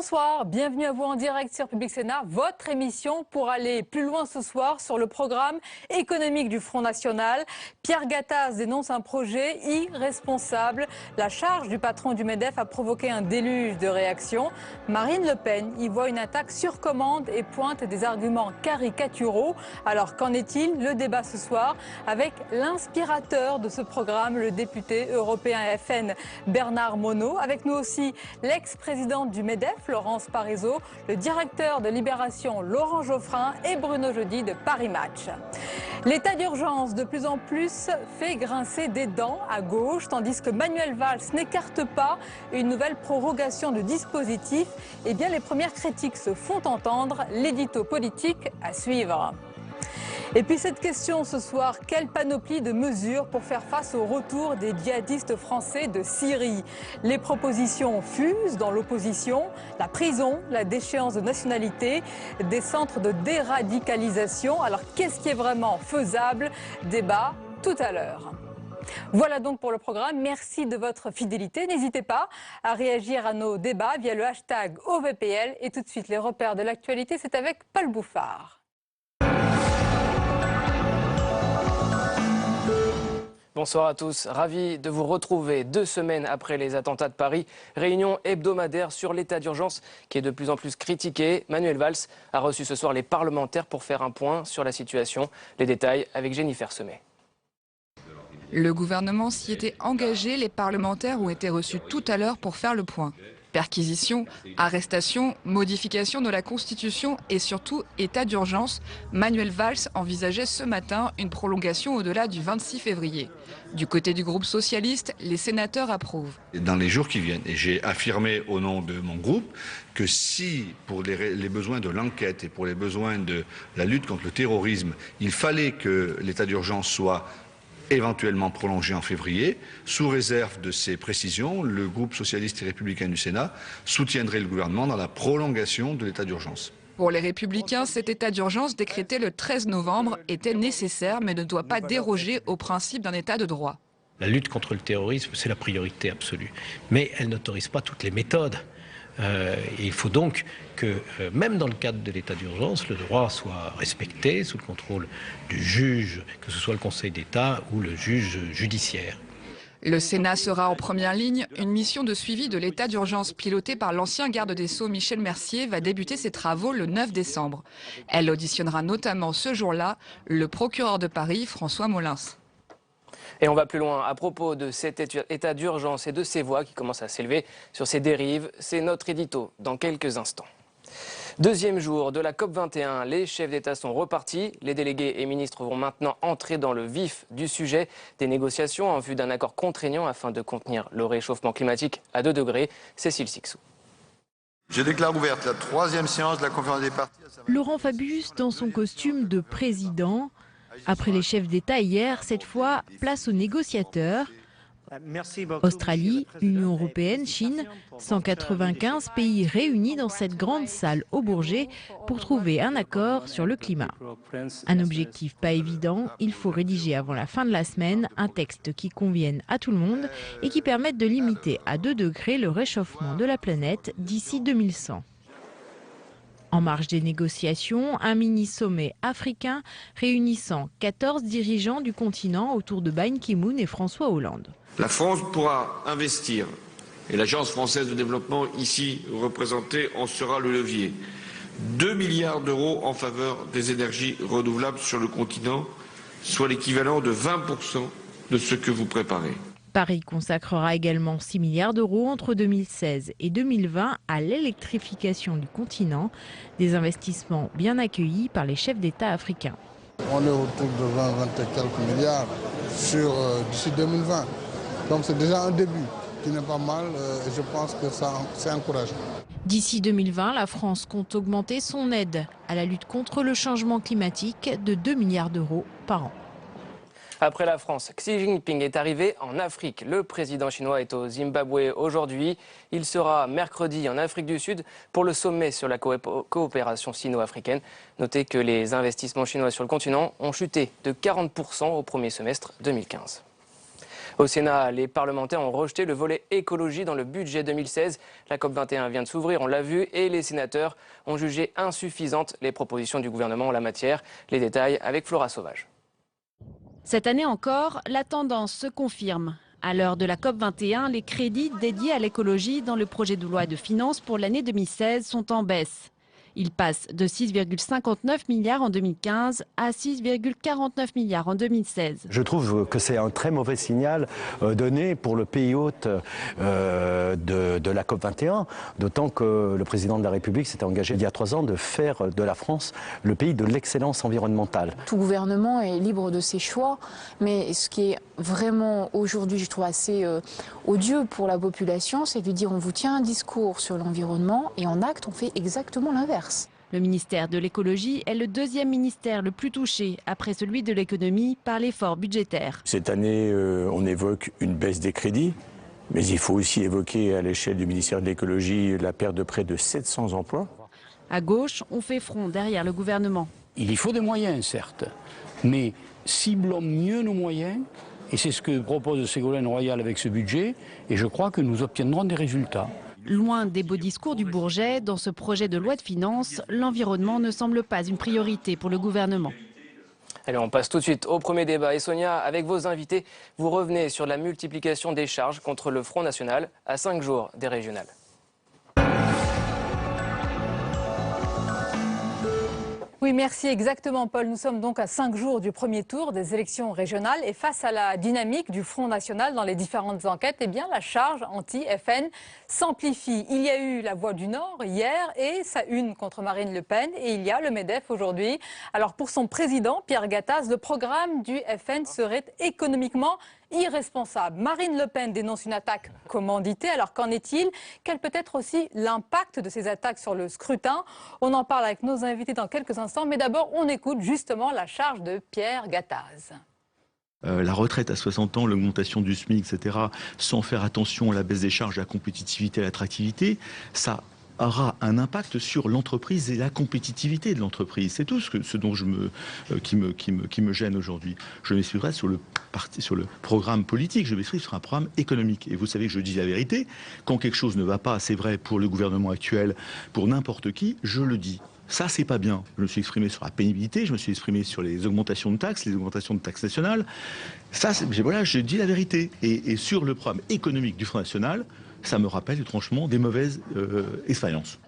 Bonsoir, bienvenue à vous en direct sur Public Sénat, votre émission pour aller plus loin ce soir sur le programme économique du Front National. Pierre Gattaz dénonce un projet irresponsable. La charge du patron du MEDEF a provoqué un déluge de réactions. Marine Le Pen y voit une attaque sur commande et pointe des arguments caricaturaux. Alors qu'en est-il? Le débat ce soir avec l'inspirateur de ce programme, le député européen FN Bernard Monod. Avec nous aussi l'ex-présidente du MEDEF, Laurence Parisot, le directeur de Libération, Laurent Geoffrin et Bruno Jeudi de Paris Match. L'état d'urgence de plus en plus fait grincer des dents à gauche, tandis que Manuel Valls n'écarte pas une nouvelle prorogation du dispositif. Eh bien, les premières critiques se font entendre. L'édito politique à suivre. Et puis cette question ce soir, quelle panoplie de mesures pour faire face au retour des djihadistes français de Syrie? Les propositions fusent dans l'opposition, la prison, la déchéance de nationalité, des centres de déradicalisation. Alors qu'est-ce qui est vraiment faisable? Débat tout à l'heure. Voilà donc pour le programme. Merci de votre fidélité. N'hésitez pas à réagir à nos débats via le hashtag OVPL. Et tout de suite, les repères de l'actualité, c'est avec Paul Bouffard. Bonsoir à tous, ravi de vous retrouver 2 semaines après les attentats de Paris. Réunion hebdomadaire sur l'état d'urgence qui est de plus en plus critiqué. Manuel Valls a reçu ce soir les parlementaires pour faire un point sur la situation. Les détails avec Jennifer Semet. Le gouvernement s'y était engagé, les parlementaires ont été reçus tout à l'heure pour faire le point. Perquisition, arrestation, modification de la Constitution et surtout état d'urgence, Manuel Valls envisageait ce matin une prolongation au-delà du 26 février. Du côté du groupe socialiste, les sénateurs approuvent. Dans les jours qui viennent, et j'ai affirmé au nom de mon groupe que si, pour les besoins de l'enquête et pour les besoins de la lutte contre le terrorisme, il fallait que l'état d'urgence soit éventuellement prolongé en février, sous réserve de ces précisions, le groupe socialiste et républicain du Sénat soutiendrait le gouvernement dans la prolongation de l'état d'urgence. Pour les Républicains, cet état d'urgence décrété le 13 novembre était nécessaire mais ne doit pas déroger au principe d'un état de droit. La lutte contre le terrorisme, c'est la priorité absolue. Mais elle n'autorise pas toutes les méthodes. Et il faut donc que, même dans le cadre de l'état d'urgence, le droit soit respecté sous le contrôle du juge, que ce soit le Conseil d'État ou le juge judiciaire. Le Sénat sera en première ligne. Une mission de suivi de l'état d'urgence pilotée par l'ancien garde des Sceaux Michel Mercier va débuter ses travaux le 9 décembre. Elle auditionnera notamment ce jour-là le procureur de Paris, François Molins. Et on va plus loin à propos de cet état d'urgence et de ces voix qui commencent à s'élever sur ces dérives. C'est notre édito dans quelques instants. Deuxième jour de la COP21, les chefs d'État sont repartis. Les délégués et ministres vont maintenant entrer dans le vif du sujet des négociations en vue d'un accord contraignant afin de contenir le réchauffement climatique à 2 degrés. Cécile Sixou. Je déclare ouverte la 3e séance de la conférence des partis. Laurent Fabius dans son costume de président. Après les chefs d'État hier, cette fois, place aux négociateurs. Australie, Union européenne, Chine, 195 pays réunis dans cette grande salle au Bourget pour trouver un accord sur le climat. Un objectif pas évident, il faut rédiger avant la fin de la semaine un texte qui convienne à tout le monde et qui permette de limiter à 2 degrés le réchauffement de la planète d'ici 2100. En marge des négociations, un mini-sommet africain réunissant 14 dirigeants du continent autour de Ban Ki-moon et François Hollande. La France pourra investir, et l'Agence française de développement ici représentée en sera le levier. 2 milliards d'euros en faveur des énergies renouvelables sur le continent, soit l'équivalent de 20% de ce que vous préparez. Paris consacrera également 6 milliards d'euros entre 2016 et 2020 à l'électrification du continent, des investissements bien accueillis par les chefs d'État africains. On est autour de 20 et quelques milliards d'ici 2020. Donc c'est déjà un début qui n'est pas mal et je pense que c'est encourageant. D'ici 2020, la France compte augmenter son aide à la lutte contre le changement climatique de 2 milliards d'euros par an. Après la France, Xi Jinping est arrivé en Afrique. Le président chinois est au Zimbabwe aujourd'hui. Il sera mercredi en Afrique du Sud pour le sommet sur la coopération sino-africaine. Notez que les investissements chinois sur le continent ont chuté de 40% au premier semestre 2015. Au Sénat, les parlementaires ont rejeté le volet écologie dans le budget 2016. La COP21 vient de s'ouvrir, on l'a vu, et les sénateurs ont jugé insuffisantes les propositions du gouvernement en la matière. Les détails avec Flora Sauvage. Cette année encore, la tendance se confirme. À l'heure de la COP21, les crédits dédiés à l'écologie dans le projet de loi de finances pour l'année 2016 sont en baisse. Ils passent de 6,59 milliards en 2015 à 6,49 milliards en 2016. Je trouve que c'est un très mauvais signal donné pour le pays hôte de la COP21, d'autant que le président de la République s'était engagé il y a 3 ans de faire de la France le pays de l'excellence environnementale. Tout gouvernement est libre de ses choix, mais ce qui est vraiment aujourd'hui, je trouve assez odieux pour la population, c'est de dire on vous tient un discours sur l'environnement et en acte on fait exactement l'inverse. Le ministère de l'écologie est le 2e ministère le plus touché, après celui de l'économie, par l'effort budgétaire. Cette année, on évoque une baisse des crédits, mais il faut aussi évoquer à l'échelle du ministère de l'écologie la perte de près de 700 emplois. À gauche, on fait front derrière le gouvernement. Il y faut des moyens, certes, mais ciblons mieux nos moyens, et c'est ce que propose Ségolène Royal avec ce budget, et je crois que nous obtiendrons des résultats. Loin des beaux discours du Bourget, dans ce projet de loi de finances, l'environnement ne semble pas une priorité pour le gouvernement. Allez, on passe tout de suite au premier débat. Et Sonia, avec vos invités, vous revenez sur la multiplication des charges contre le Front National à 5 jours des régionales. Oui, merci exactement, Paul. Nous sommes donc à 5 jours du premier tour des élections régionales et face à la dynamique du Front National dans les différentes enquêtes, eh bien, la charge anti-FN s'amplifie. Il y a eu la Voix du Nord hier et sa une contre Marine Le Pen et il y a le MEDEF aujourd'hui. Alors pour son président, Pierre Gattaz, le programme du FN serait économiquement irresponsable. Marine Le Pen dénonce une attaque commanditée. Alors qu'en est-il? Quel peut être aussi l'impact de ces attaques sur le scrutin? On en parle avec nos invités dans quelques instants. Mais d'abord, on écoute justement la charge de Pierre Gattaz. La retraite à 60 ans, l'augmentation du SMIC, etc., sans faire attention à la baisse des charges, à la compétitivité, à l'attractivité, ça aura un impact sur l'entreprise et la compétitivité de l'entreprise. C'est tout ce dont qui me gêne aujourd'hui. Je m'exprimerai sur le programme politique, je m'exprime sur un programme économique. Et vous savez que je dis la vérité, quand quelque chose ne va pas, c'est vrai pour le gouvernement actuel, pour n'importe qui, je le dis. Ça, c'est pas bien. Je me suis exprimé sur la pénibilité, je me suis exprimé sur les augmentations de taxes, les augmentations de taxes nationales. Ça, voilà, je dis la vérité. Et sur le programme économique du Front National, ça me rappelle étrangement des mauvaises expériences.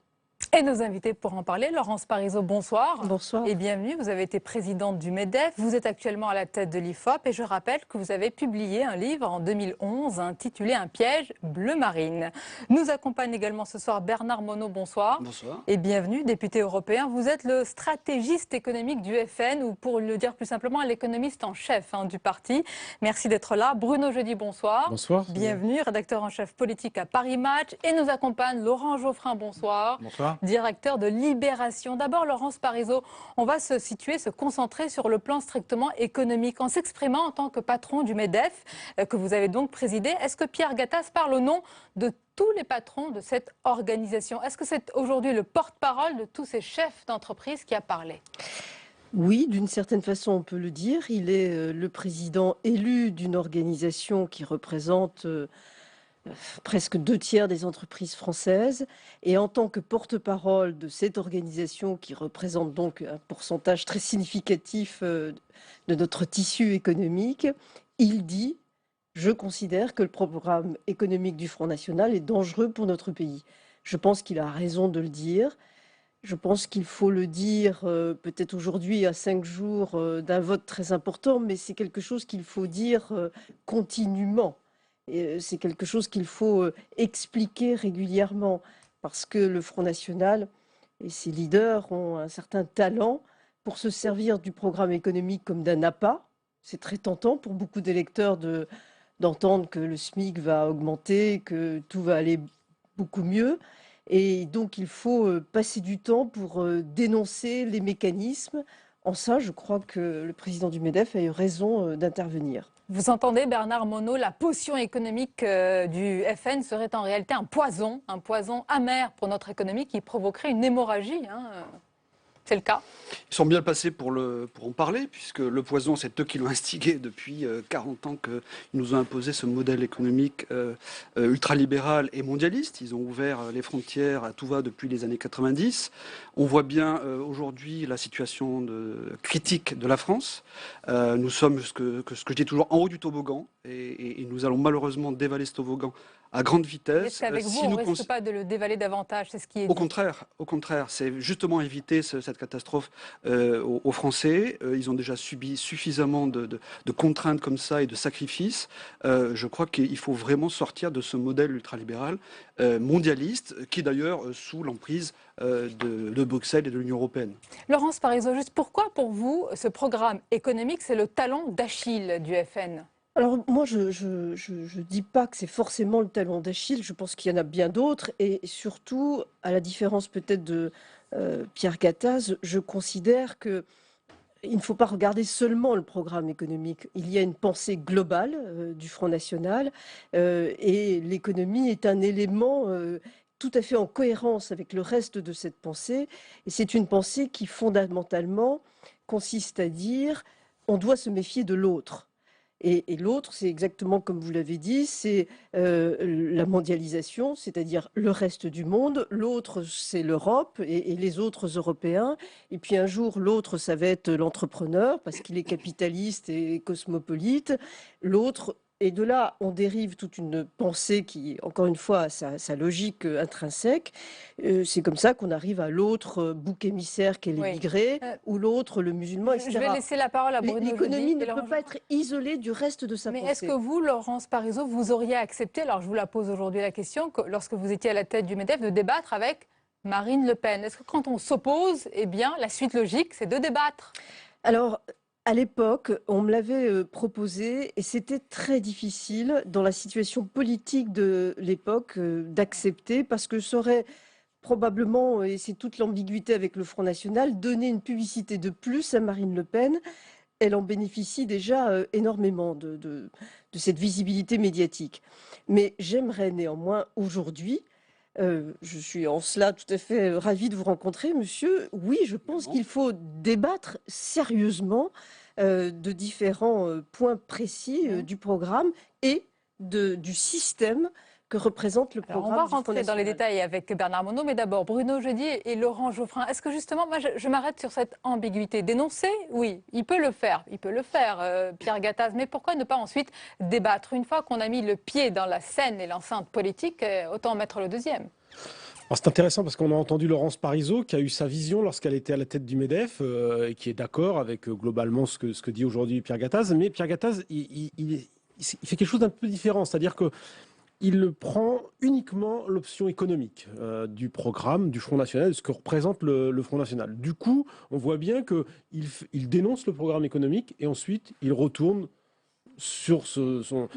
Et nos invités pour en parler, Laurence Parisot, bonsoir. Bonsoir. Et bienvenue, vous avez été présidente du MEDEF, vous êtes actuellement à la tête de l'IFOP et je rappelle que vous avez publié un livre en 2011 intitulé Un piège bleu marine. Nous accompagne également ce soir Bernard Monod, bonsoir. Bonsoir. Et bienvenue, député européen. Vous êtes le stratégiste économique du FN ou pour le dire plus simplement, l'économiste en chef du parti. Merci d'être là. Bruno Jeudi, bonsoir. Bonsoir. Bienvenue, rédacteur en chef politique à Paris Match. Et nous accompagne Laurent Geoffrin, bonsoir. Bonsoir. Directeur de Libération. D'abord, Laurence Parisot, on va se concentrer sur le plan strictement économique. En s'exprimant en tant que patron du MEDEF, que vous avez donc présidé, est-ce que Pierre Gattaz parle au nom de tous les patrons de cette organisation? Est-ce que c'est aujourd'hui le porte-parole de tous ces chefs d'entreprise qui a parlé? Oui, d'une certaine façon, on peut le dire. Il est le président élu d'une organisation qui représente presque 2/3 des entreprises françaises. Et en tant que porte-parole de cette organisation qui représente donc un pourcentage très significatif de notre tissu économique, il dit « Je considère que le programme économique du Front National est dangereux pour notre pays ». Je pense qu'il a raison de le dire. Je pense qu'il faut le dire peut-être aujourd'hui à 5 jours d'un vote très important, mais c'est quelque chose qu'il faut dire continuellement. C'est quelque chose qu'il faut expliquer régulièrement parce que le Front National et ses leaders ont un certain talent pour se servir du programme économique comme d'un appât. C'est très tentant pour beaucoup d'électeurs d'entendre que le SMIC va augmenter, que tout va aller beaucoup mieux. Et donc il faut passer du temps pour dénoncer les mécanismes. En ça, je crois que le président du MEDEF a eu raison d'intervenir. Vous entendez, Bernard Monod, la potion économique du FN serait en réalité un poison amer pour notre économie qui provoquerait une hémorragie. C'est le cas? Ils sont bien placés pour en parler, puisque le poison, c'est eux qui l'ont instigé depuis 40 ans qu'ils nous ont imposé ce modèle économique ultralibéral et mondialiste. Ils ont ouvert les frontières à tout va depuis les années 90. On voit bien aujourd'hui la situation critique de la France. Nous sommes, ce que je dis toujours, en haut du toboggan, et nous allons malheureusement dévaler ce toboggan à grande vitesse. Est-ce qu'avec vous, on ne risque pas de le dévaler davantage? C'est ce qui est Au contraire, c'est justement éviter cette catastrophe aux Français. Ils ont déjà subi suffisamment de contraintes comme ça et de sacrifices. Je crois qu'il faut vraiment sortir de ce modèle ultralibéral mondialiste, qui d'ailleurs sous l'emprise de Bruxelles et de l'Union européenne. Laurence Parisot, juste pourquoi pour vous, ce programme économique, c'est le talon d'Achille du FN? Alors moi, je dis pas que c'est forcément le talon d'Achille, je pense qu'il y en a bien d'autres, et surtout, à la différence peut-être de Pierre Gattaz, je considère que il ne faut pas regarder seulement le programme économique. Il y a une pensée globale du Front National, et l'économie est un élément tout à fait en cohérence avec le reste de cette pensée, et c'est une pensée qui fondamentalement consiste à dire on doit se méfier de l'autre. Et l'autre, c'est exactement comme vous l'avez dit, c'est la mondialisation, c'est-à-dire le reste du monde. L'autre, c'est l'Europe et les autres Européens. Et puis un jour, l'autre, ça va être l'entrepreneur, parce qu'il est capitaliste et cosmopolite. L'autre, et de là, on dérive toute une pensée qui, encore une fois, a sa logique intrinsèque. C'est comme ça qu'on arrive à l'autre bouc émissaire qu'est l'immigré, ou l'autre, le musulman, etc. Je vais laisser la parole à Bruno. L'économie ne peut pas être isolée du reste de sa pensée. Mais est-ce que vous, Laurence Parisot, vous auriez accepté, alors je vous la pose aujourd'hui la question, que lorsque vous étiez à la tête du MEDEF, de débattre avec Marine Le Pen? Est-ce que quand on s'oppose, eh bien, la suite logique, c'est de débattre? Alors, à l'époque, on me l'avait proposé et c'était très difficile dans la situation politique de l'époque d'accepter parce que ça aurait probablement, et c'est toute l'ambiguïté avec le Front National, donné une publicité de plus à Marine Le Pen. Elle en bénéficie déjà énormément de cette visibilité médiatique. Mais j'aimerais néanmoins aujourd'hui, je suis en cela tout à fait ravie de vous rencontrer, monsieur. Oui, je pense qu'il faut débattre sérieusement de différents points précis du programme et du système que représente le programme. Alors on va rentrer dans les détails avec Bernard Monod, mais d'abord Bruno Jeudi et Laurent Geoffrin. Est-ce que justement, moi je m'arrête sur cette ambiguïté. Dénoncer, oui, il peut le faire, Pierre Gattaz, mais pourquoi ne pas ensuite débattre? Une fois qu'on a mis le pied dans la scène et l'enceinte politique, autant mettre le deuxième. C'est intéressant parce qu'on a entendu Laurence Parisot qui a eu sa vision lorsqu'elle était à la tête du MEDEF et qui est d'accord avec globalement ce que dit aujourd'hui Pierre Gattaz. Mais Pierre Gattaz, il fait quelque chose d'un peu différent, c'est-à-dire que il prend uniquement l'option économique du programme du Front National, de ce que représente le Front National. Du coup, on voit bien qu'il dénonce le programme économique et ensuite il retourne sur son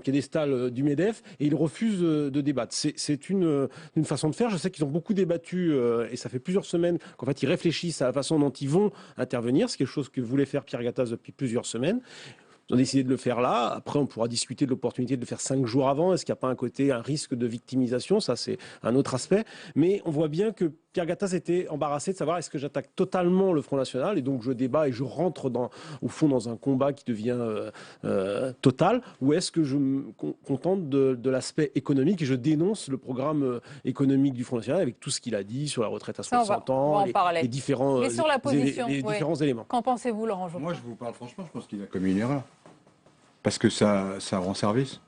piédestal du MEDEF et il refuse de débattre. C'est une façon de faire. Je sais qu'ils ont beaucoup débattu et ça fait plusieurs semaines qu'en fait ils réfléchissent à la façon dont ils vont intervenir. C'est quelque chose que voulait faire Pierre Gattaz depuis plusieurs semaines. Ils ont décidé de le faire là. Après, on pourra discuter de l'opportunité de le faire 5 jours avant. Est-ce qu'il n'y a pas un risque de victimisation? Ça, c'est un autre aspect. Mais on voit bien que Pierre Gattaz était embarrassé de savoir est-ce que j'attaque totalement le Front National et donc je débat et je rentre au fond dans un combat qui devient total, ou est-ce que je me contente de l'aspect économique et je dénonce le programme économique du Front National avec tout ce qu'il a dit sur la retraite à 60 ans, les différents, mais sur la position, différents éléments. Qu'en pensez-vous, Laurent Geoffrin? Moi, je vous parle franchement, je pense qu'il a commis une erreur. Parce que ça rend service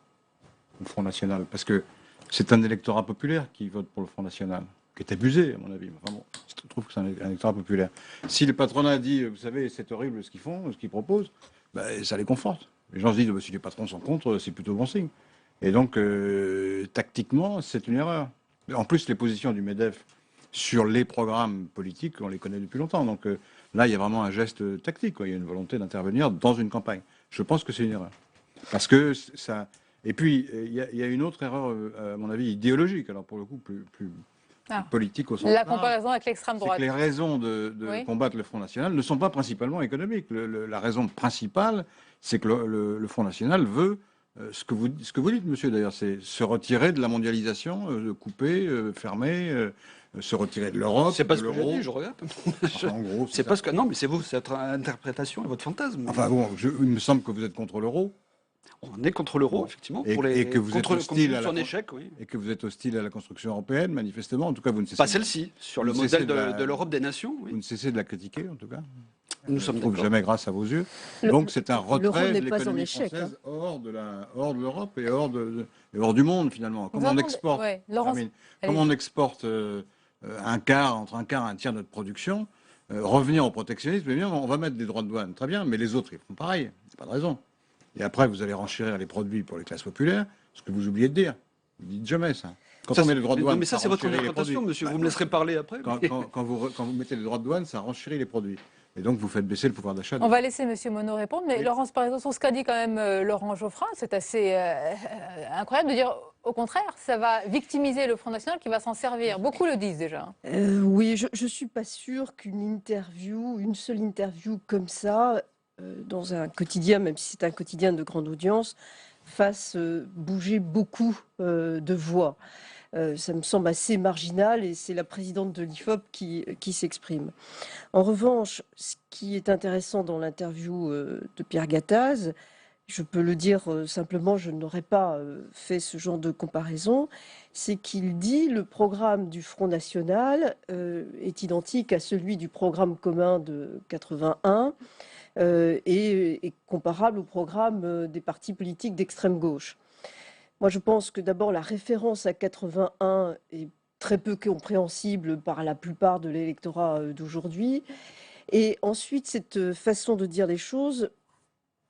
au Front National. Parce que c'est un électorat populaire qui vote pour le Front National, qui est abusé, à mon avis. Enfin bon, je trouve que c'est un électorat populaire. Si le patronat dit, vous savez, c'est horrible ce qu'ils font, ce qu'ils proposent, ça les conforte. Les gens se disent, si les patrons sont contre, c'est plutôt bon signe. Et donc, tactiquement, c'est une erreur. En plus, les positions du MEDEF sur les programmes politiques, on les connaît depuis longtemps. Donc là, il y a vraiment un geste tactique, quoi. Il y a une volonté d'intervenir dans une campagne. Je pense que c'est une erreur. Parce que ça... Et puis, il y a une autre erreur, à mon avis, idéologique, alors pour le coup, plus politique au sens la comparaison avec l'extrême droite. Les raisons de combattre le Front National ne sont pas principalement économiques. La raison principale, c'est que le Front National veut, ce que vous dites, monsieur, d'ailleurs, c'est se retirer de la mondialisation, couper, fermer, se retirer de l'Europe. C'est pas de ce que j'ai l'euro. dit, je regarde. Enfin, en gros, C'est pas ce que. Non, mais c'est vous, c'est votre interprétation et votre fantasme. Enfin bon, il me semble que vous êtes contre l'euro. On est contre l'euro, effectivement. Et que vous êtes hostile à son échec, oui. et que vous êtes hostile à la construction européenne, manifestement. En tout cas, vous ne cessez Pas celle-ci, sur le modèle de l'Europe des nations. Oui. Vous ne cessez de la critiquer, en tout cas. Nous sommes d'accord. Jamais grâce à vos yeux. Donc c'est un retrait de n'est pas en l'économie échec, française hors de l'Europe et hors du monde, finalement. Comme on exporte, comme on exporte entre un quart et un tiers de notre production, revenir au protectionnisme, eh bien, on va mettre des droits de douane, très bien, mais les autres, ils font pareil. C'est pas de raison. Et après, vous allez renchérir les produits pour les classes populaires, ce que vous oubliez de dire. Vous dites jamais ça. Quand on met les droits de douane, non, mais ça, c'est votre interprétation, monsieur. Vous me laisserez parler après. Quand vous mettez les droits de douane, ça renchérit les produits. Et donc, vous faites baisser le pouvoir d'achat. On va laisser M. Monod répondre, mais Laurence Parisot, sur ce qu'a dit quand même Laurent Geoffrin, c'est assez incroyable de dire, au contraire, ça va victimiser le Front National qui va s'en servir. Beaucoup le disent déjà. Oui, je ne suis pas sûre une seule interview comme ça, dans un quotidien, même si c'est un quotidien de grande audience, fasse bouger beaucoup de voix. Ça me semble assez marginal et c'est la présidente de l'IFOP qui s'exprime. En revanche, ce qui est intéressant dans l'interview de Pierre Gattaz, je peux le dire simplement, je n'aurais pas fait ce genre de comparaison, c'est qu'il dit le programme du Front National est identique à celui du programme commun de 81 et est comparable au programme des partis politiques d'extrême gauche. Moi, je pense que d'abord, la référence à 81 est très peu compréhensible par la plupart de l'électorat d'aujourd'hui. Et ensuite, cette façon de dire les choses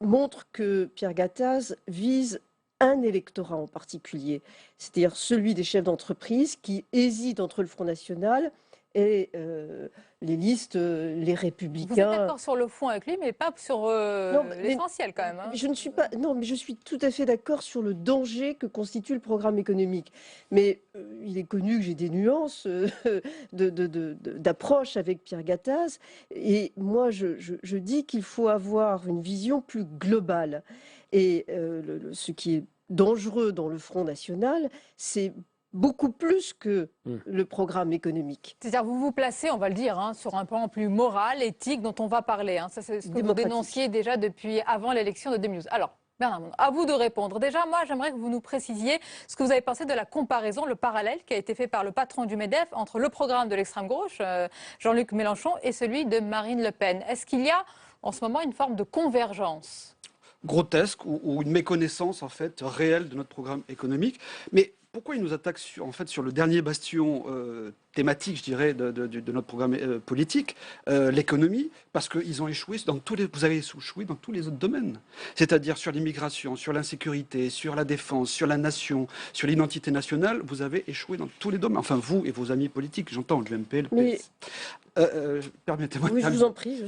montre que Pierre Gattaz vise un électorat en particulier, c'est-à-dire celui des chefs d'entreprise qui hésitent entre le Front National et les listes, les Républicains. Vous êtes d'accord sur le fond avec lui, mais pas sur l'essentiel quand même. Hein. Je ne suis pas. Non, mais je suis tout à fait d'accord sur le danger que constitue le programme économique. Mais il est connu que j'ai des nuances d'approche avec Pierre Gattaz. Et moi, je dis qu'il faut avoir une vision plus globale. Et ce qui est dangereux dans le Front National, c'est beaucoup plus que le programme économique. C'est-à-dire vous vous placez, on va le dire, hein, sur un plan plus moral, éthique, dont on va parler. Hein. Ça, c'est ce que vous dénonciez déjà depuis avant l'élection de 2012. Alors, Bernard Monod, à vous de répondre. Déjà, moi, j'aimerais que vous nous précisiez ce que vous avez pensé de la comparaison, le parallèle qui a été fait par le patron du MEDEF entre le programme de l'extrême gauche, Jean-Luc Mélenchon, et celui de Marine Le Pen. Est-ce qu'il y a en ce moment une forme de convergence grotesque ou une méconnaissance en fait réelle de notre programme économique? Mais pourquoi ils nous attaquent sur le dernier bastion thématique, je dirais, de notre programme politique, l'économie, parce qu'ils ont échoué vous avez échoué dans tous les autres domaines. C'est-à-dire sur l'immigration, sur l'insécurité, sur la défense, sur la nation, sur l'identité nationale, vous avez échoué dans tous les domaines. Enfin, vous et vos amis politiques, j'entends l'UMP, le PS. Permettez-moi de je vous en prie.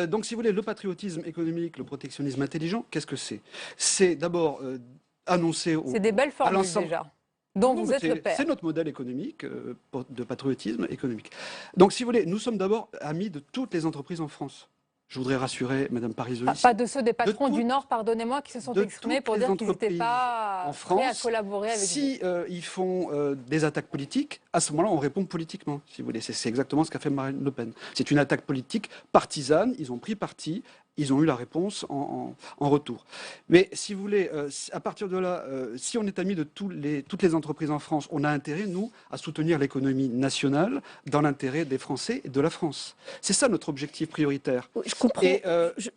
Donc, si vous voulez, le patriotisme économique, le protectionnisme intelligent, qu'est-ce que c'est? C'est d'abord annoncer C'est des belles formules déjà. Donc vous êtes le père. C'est notre modèle économique de patriotisme économique. Donc si vous voulez, nous sommes d'abord amis de toutes les entreprises en France. Je voudrais rassurer Mme Parisot. Pas de ceux des patrons du Nord, pardonnez-moi, qui se sont exprimés pour dire qu'ils n'étaient pas prêts à collaborer avec vous. Si ils font des attaques politiques, à ce moment-là, on répond politiquement, si vous voulez. C'est exactement ce qu'a fait Marine Le Pen. C'est une attaque politique partisane, ils ont pris parti, ils ont eu la réponse en retour. Mais si vous voulez, à partir de là, si on est amis de toutes les entreprises en France, on a intérêt, nous, à soutenir l'économie nationale dans l'intérêt des Français et de la France. C'est ça notre objectif prioritaire. Je comprends. Et,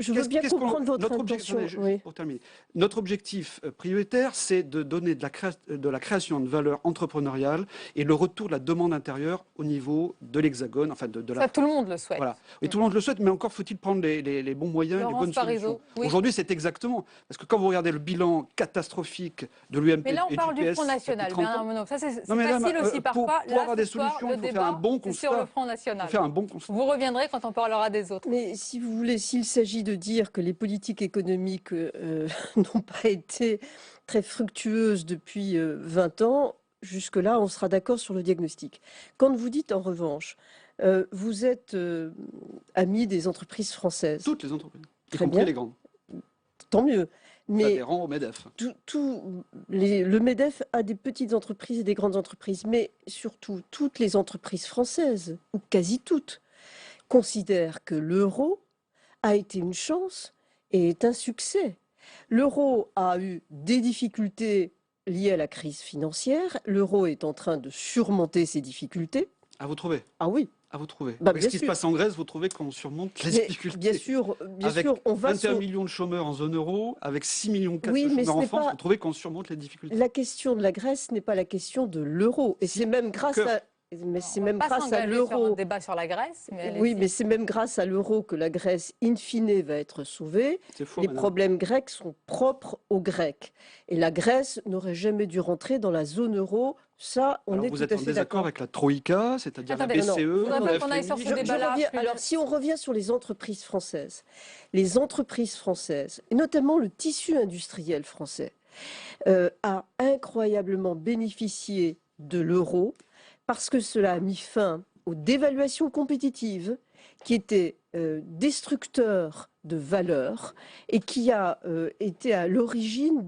je veux bien comprendre votre intention. Pour terminer, notre objectif prioritaire, c'est de donner de la création de valeur entrepreneuriale et le retour de la demande intérieure au niveau de l'Hexagone. Enfin ça, tout le monde le souhaite. Voilà. Et tout le monde le souhaite, mais encore faut-il prendre les bons moyens, les bonnes solutions. Oui. Aujourd'hui, c'est exactement. Parce que quand vous regardez le bilan catastrophique de l'UMP et du PS... Mais là, on parle du Front National, Bernard Monod. Ça, c'est facile aussi parfois. Pour avoir des solutions, il faut faire un bon constat. Sur le Front National. Faire un bon constat. Vous reviendrez quand on parlera des autres. Mais si vous voulez, s'il s'agit de dire que les politiques économiques n'ont pas été très fructueuses depuis 20 ans, jusque-là, on sera d'accord sur le diagnostic. Quand vous dites, en revanche, vous êtes ami des entreprises françaises. Toutes les entreprises, y Très compris bien. les grandes. Tant mieux. Mais adhérents au MEDEF. Le MEDEF a des petites entreprises et des grandes entreprises, mais surtout toutes les entreprises françaises, ou quasi toutes, considèrent que l'euro a été une chance et est un succès. L'euro a eu des difficultés liées à la crise financière. L'euro est en train de surmonter ces difficultés. À vous trouver? Ah oui. À vous trouver. Bah, Avec bien ce qui se sûr. passe en Grèce, vous trouvez qu'on surmonte les Mais difficultés? bien sûr, Avec on va 21 sur... millions de chômeurs en zone euro, avec 6 millions Oui, de mais chômeurs ce en n'est France, pas- vous trouvez qu'on surmonte les difficultés? La question de la Grèce n'est pas la question de l'euro. Et c'est même grâce que- à... Mais c'est même Pas grâce à s'engager sur un l'euro. débat sur la Grèce, mais Oui, allez-y. mais c'est même grâce à l'euro que la Grèce, in fine, va être sauvée. C'est faux, Les madame. problèmes grecs sont propres aux Grecs. Et la Grèce n'aurait jamais dû rentrer dans la zone euro. Ça, on Alors est vous tout êt à en fait désaccord d'accord. avec la Troïka, c'est-à-dire la Attendez, non, BCE, je voudrais le pas qu'on aille sur FMI. ce débat-là. reviens- alors, si on revient sur les entreprises françaises, et notamment le tissu industriel français, a incroyablement bénéficié de l'euro parce que cela a mis fin aux dévaluations compétitives qui étaient destructeurs de valeur et qui a été à l'origine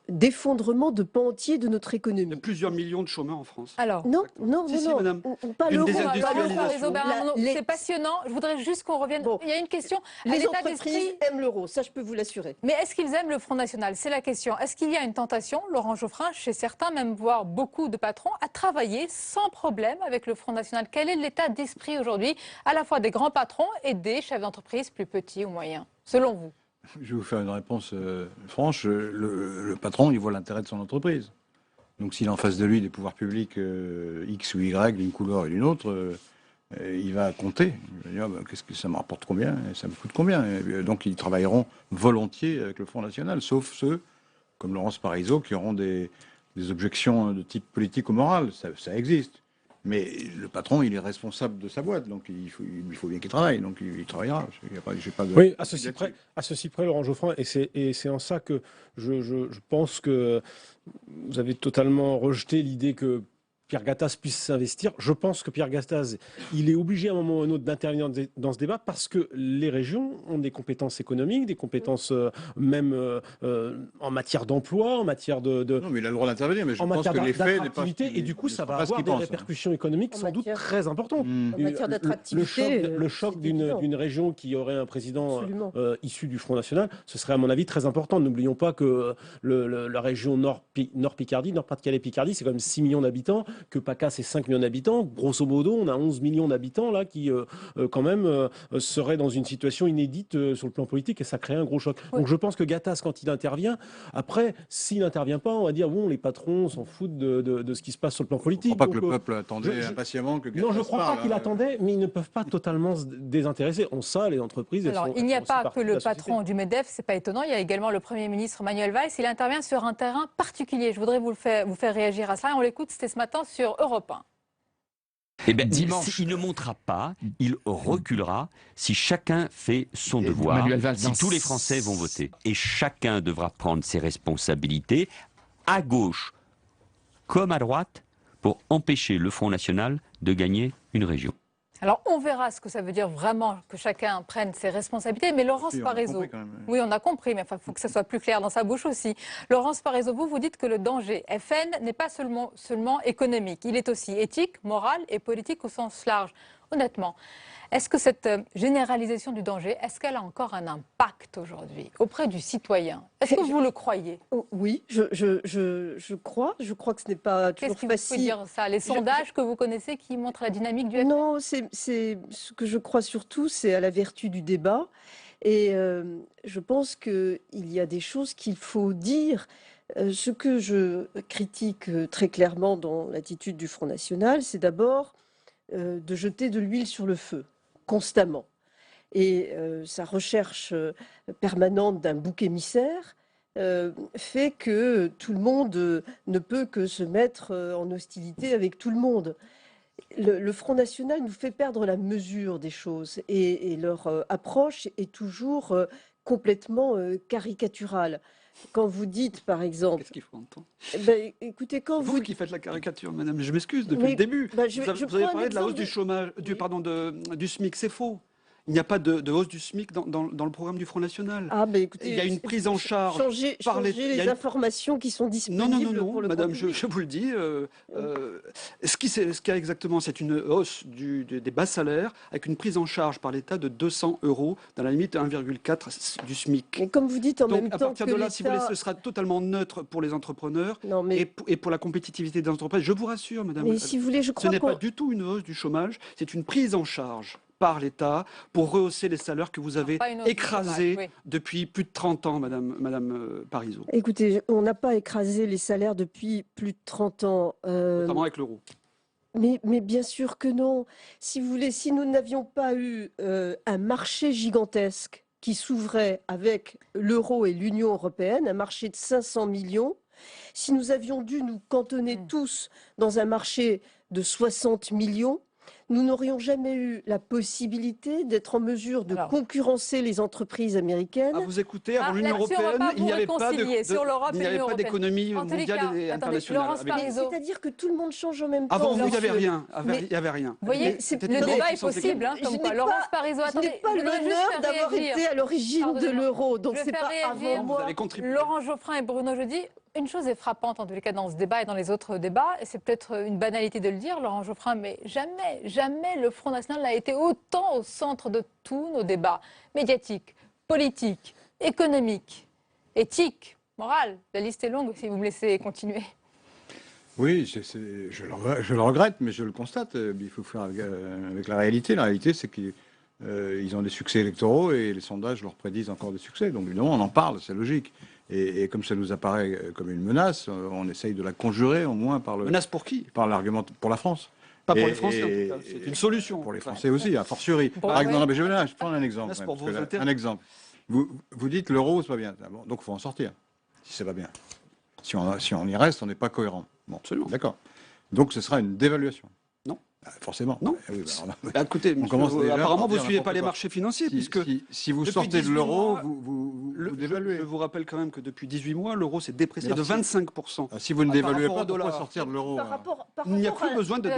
d'effondrement de pans entiers de notre Il y a économie. plusieurs millions de chômeurs en France. Alors, Non, non, Si, non, si, non, madame. pas Une l'euro. désindustrialisation. C'est passionnant. Je voudrais juste qu'on revienne. Bon. Il y a une question à Les l'état entreprises d'esprit. aiment l'euro, ça je peux vous l'assurer. Mais est-ce qu'ils aiment le Front National? C'est la question. Est-ce qu'il y a une tentation, Laurent Geoffrin, chez certains, même voire beaucoup de patrons, à travailler sans problème avec le Front National? Quel est l'état d'esprit aujourd'hui, à la fois des grands patrons et des chefs d'entreprise plus petits ou moyens, selon vous? Je vais vous faire une réponse franche. Le patron, il voit l'intérêt de son entreprise. Donc s'il a en face de lui des pouvoirs publics X ou Y, d'une couleur et d'une autre, il va compter. Il va dire, bah, qu'est-ce que ça me rapporte combien et ça me coûte combien. Et donc ils travailleront volontiers avec le Front National, sauf ceux, comme Laurence Parisot, qui auront des objections de type politique ou moral. Ça existe. Mais le patron, il est responsable de sa boîte, donc il faut bien qu'il travaille, donc il travaillera. J'ai pas de... Oui, à ceci près, Laurent Geoffrin, et c'est en ça que je pense que vous avez totalement rejeté l'idée que Pierre Gattaz puisse s'investir. Je pense que Pierre Gattaz, il est obligé à un moment ou à un autre d'intervenir dans ce débat parce que les régions ont des compétences économiques, des compétences même en matière d'emploi, en matière de Non, mais il a le droit d'intervenir, mais je en pense matière que l'effet n'est pas... d'attractivité, et du coup, ça va avoir des répercussions économiques En sans doute matière- très importantes. En matière d'attractivité, Le choc c'est évident. d'une région qui aurait un président Absolument. issu du Front National, ce serait à mon avis très important. N'oublions pas que la région Nord-Picardie, Nord-Pas-de-Calais-Picardie, c'est quand même 6 millions d'habitants, que PACA c'est 5 millions d'habitants. Grosso modo, on a 11 millions d'habitants là qui quand même seraient dans une situation inédite sur le plan politique, et ça crée un gros choc. Oui. Donc je pense que Gattaz, quand il intervient, après, s'il n'intervient pas, on va dire, bon, les patrons s'en foutent de ce qui se passe sur le plan Je politique. ne crois pas que Donc, le peuple attendait je- impatiemment que non, je ne Gattaz crois pas parle, qu'il hein. attendait, mais ils ne peuvent pas totalement se désintéresser. On sait, les entreprises, elles Alors, sont- il n'y a elles font pas aussi partie que de le la société. patron du MEDEF, c'est pas étonnant. Il y a également le Premier ministre Manuel Valls. Il intervient sur un terrain particulier. Je voudrais vous faire réagir à cela. Et on l'écoute, c'était ce matin sur Europe 1. Eh bien, il ne montera pas, il reculera si chacun fait son devoir, Manuel Valls, si tous les Français vont voter. Et chacun devra prendre ses responsabilités, à gauche comme à droite, pour empêcher le Front National de gagner une région. Alors, on verra ce que ça veut dire vraiment que chacun prenne ses responsabilités. Mais Laurence Si, on a Parisot, compris quand même. oui, on a compris, mais il faut que ça soit plus clair dans sa bouche aussi. Laurence Parisot, vous dites que le danger FN n'est pas seulement économique. Il est aussi éthique, moral et politique au sens large. Honnêtement, est-ce que cette généralisation du danger, est-ce qu'elle a encore un impact aujourd'hui auprès du citoyen? Est-ce que vous le croyez? Oui, je crois que ce n'est pas toujours Qu'est-ce qui vous fait facile. dire ça? Les sondages que vous connaissez qui montrent la dynamique du FN? Non, c'est ce que je crois surtout, c'est à la vertu du débat. Et je pense qu'il y a des choses qu'il faut dire. Ce que je critique très clairement dans l'attitude du Front National, c'est d'abord de jeter de l'huile sur le feu, constamment. Et sa recherche permanente d'un bouc émissaire fait que tout le monde ne peut que se mettre en hostilité avec tout le monde. Le Front National nous fait perdre la mesure des choses et leur approche est toujours complètement caricaturale. Quand vous dites, par exemple... Qu'est-ce qu'il faut entendre? Écoutez, quand Vous qui faites la caricature, madame, je m'excuse depuis Mais, le début. je vous avez prends un parlé de la hausse exemple du chômage, du SMIC, c'est faux. Il n'y a pas de hausse du SMIC dans le programme du Front National. Ah, ben écoutez, il y a une prise en charge. Changer les informations qui sont disponibles. Non, pour le madame, grand public. je vous le dis. Ce qu'il y a exactement, c'est une hausse des bas salaires avec une prise en charge par l'État de 200 € dans la limite 1,4 du SMIC. Mais comme vous dites en Donc, même temps à partir que de là, si vous voulez, l'État- ce sera totalement neutre pour les entrepreneurs Non, mais- et pour la compétitivité des entreprises. Je vous rassure, madame. Mais si vous voulez, je ce crois n'est pas qu'on- du tout une hausse du chômage, c'est une prise en charge par l'État pour rehausser les salaires que vous avez Pas une hausse du écrasés chômage, oui. depuis plus de 30 ans, madame Parisot, Écoutez, on n'a pas écrasé les salaires depuis plus de 30 ans. notamment avec l'euro. Mais bien sûr que non. Si vous voulez, si nous n'avions pas eu un marché gigantesque qui s'ouvrait avec l'euro et l'Union européenne, un marché de 500 millions, si nous avions dû nous cantonner tous dans un marché de 60 millions, nous n'aurions jamais eu la possibilité d'être en mesure de concurrencer les entreprises américaines. À vous écouter, avant l'Union là-dessus, on va européenne, pas il n'y vous avait pas réconcilier sur l'Europe il n'y et avait l'Union pas européenne. d'économie En tous les mondiale cas, et attendez, internationale. Laurence avec- Parisot. C'est-à-dire que tout le monde change en même temps. Avant vous, il n'y avait monsieur. rien. Mais- Il y avait rien. Vous voyez, Mais le c'était débat très est puissance possible, hein, Je comme n'ai quoi. pas- Laurence Parisot, Je attendez, n'ai pas je voudrais juste l'honneur faire d'avoir réagir. été à l'origine de Pardonnez-moi. l'euro, donc Je c'est vais pas faire avant réagir. moi. Vous avez contribué. Laurent Geoffrin et Bruno Jeudi, une chose est frappante en tous les cas dans ce débat et dans les autres débats, et c'est peut-être une banalité de le dire, Laurent Geoffrin, mais jamais, jamais le Front National n'a été autant au centre de tous nos débats médiatiques, politiques, économiques, éthiques, morales. La liste est longue si vous me laissez continuer. Oui, je le regrette, mais je le constate. Il faut faire avec la réalité. La réalité, c'est qu'ils ont des succès électoraux et les sondages leur prédisent encore des succès. Donc évidemment, on en parle, c'est logique. Et comme ça nous apparaît comme une menace, on essaye de la conjurer au moins par le... Menace pour qui? Par l'argument pour la France. Pas pour les Français, en tout cas. C'est une solution. Pour les Français aussi, a fortiori. Bon, Par exemple, ouais. je prends un exemple. Menace même, pour parce que vos là, intérêts. un exemple. Vous dites l'euro, c'est pas bien. Ah bon, donc il faut en sortir, si c'est pas bien. Si on y reste, on n'est pas cohérent. Bon, absolument. D'accord. Donc ce sera une dévaluation. Non. Forcément. Non. Eh oui, Écoutez, on monsieur, commence déjà apparemment, par vous ne dire suivez pas n'importe les quoi. marchés financiers, puisque Si vous depuis sortez de 18 l'euro, mois, vous dévaluez. Je vous rappelle quand même que depuis 18 mois, l'euro s'est déprécié Mais de alors, 25%. Si vous ne par dévaluez rapport pas, au pourquoi dollar. sortir de l'euro Il n'y a plus besoin de...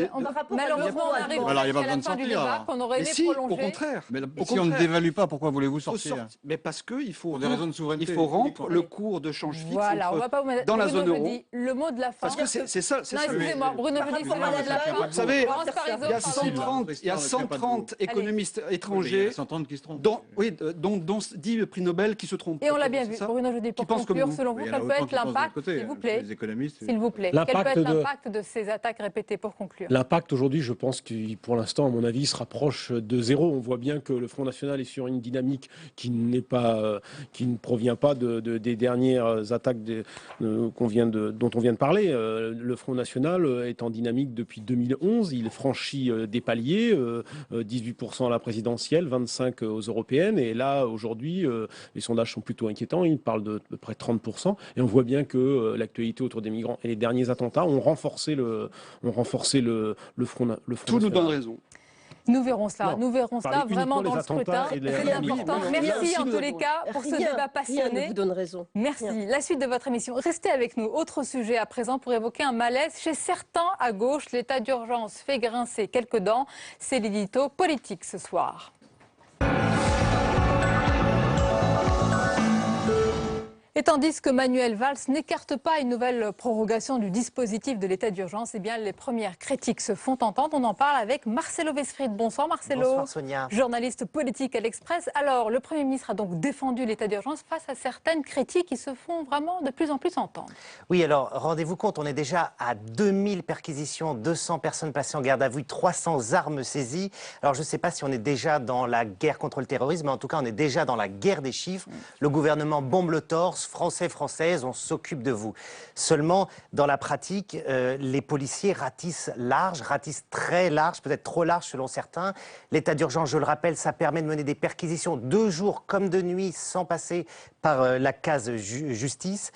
Malheureusement, on arrive Alors, il n'y a pas à la besoin de fin du sortir, débat alors. qu'on aurait Mais aimé si, prolonger. au contraire. Mais Au si on ne contraire. dévalue pas, pourquoi voulez-vous Faut sortir Mais parce qu'il faut, Pour des raisons de souveraineté. il faut rompre le cours de change fixe Voilà, on entre- va pas vous mettre dans la Bruno zone euro. Jeudi, le mot de la fin. Parce que c'est ça. Non, excusez-moi, Bruno Jeudi, c'est le mot de la fin. Vous savez, Laurence Parisot, il y a pardon. 130 économistes étrangers, 130 qui se trompent. dont 10 prix Nobel qui se trompent. Et on l'a bien C'est vu, ça Bruno Jeudi, pour pensent comme conclure, nous. selon vous, Il y en quel a peut autant être qui pensent de l'impact, l'autre côté, s'il vous plaît, les économistes. s'il vous plaît, quel peut L'impact être de- l'impact de ces attaques répétées pour conclure? L'impact aujourd'hui, je pense qu'il, pour l'instant, à mon avis, se rapproche de zéro. On voit bien que le Front National est sur une dynamique qui n'est pas, qui ne provient pas des dernières attaques dont on vient de parler. Le Front National est en dynamique depuis 2011. Il franchit des paliers, 18% à la présidentielle, 25% aux européennes. Et là, aujourd'hui, les sondages sont plutôt inquiétants. Ils parlent de près de 30%. Et on voit bien que l'actualité autour des migrants et les derniers attentats ont renforcé le Front National. Tout nous donne raison. Nous verrons cela, Non, nous verrons cela parler vraiment uniquement dans des le scrutin. attentats et de C'est la important. migrants. Merci en tous les cas pour ce débat Rien ne passionné. vous donne raison. Merci. Rien. La suite de votre émission. Restez avec nous. Autre sujet à présent pour évoquer un malaise chez certains à gauche. L'état d'urgence fait grincer quelques dents. C'est l'édito politique ce soir. Et tandis que Manuel Valls n'écarte pas une nouvelle prorogation du dispositif de l'état d'urgence, eh bien les premières critiques se font entendre. On en parle avec Marcelo Westfried. Bonsoir Marcelo. Bonsoir Sonia. Journaliste politique à l'Express. Alors, le Premier ministre a donc défendu l'état d'urgence face à certaines critiques qui se font vraiment de plus en plus entendre. Oui, alors rendez-vous compte, on est déjà à 2000 perquisitions, 200 personnes placées en garde à vue, 300 armes saisies. Alors je ne sais pas si on est déjà dans la guerre contre le terrorisme, mais en tout cas on est déjà dans la guerre des chiffres. Le gouvernement bombe le torse, Français, Françaises, on s'occupe de vous. Seulement, dans la pratique, les policiers ratissent large, ratissent très large, peut-être trop large selon certains. L'état d'urgence, je le rappelle, ça permet de mener des perquisitions de jour comme de nuit sans passer par la case justice.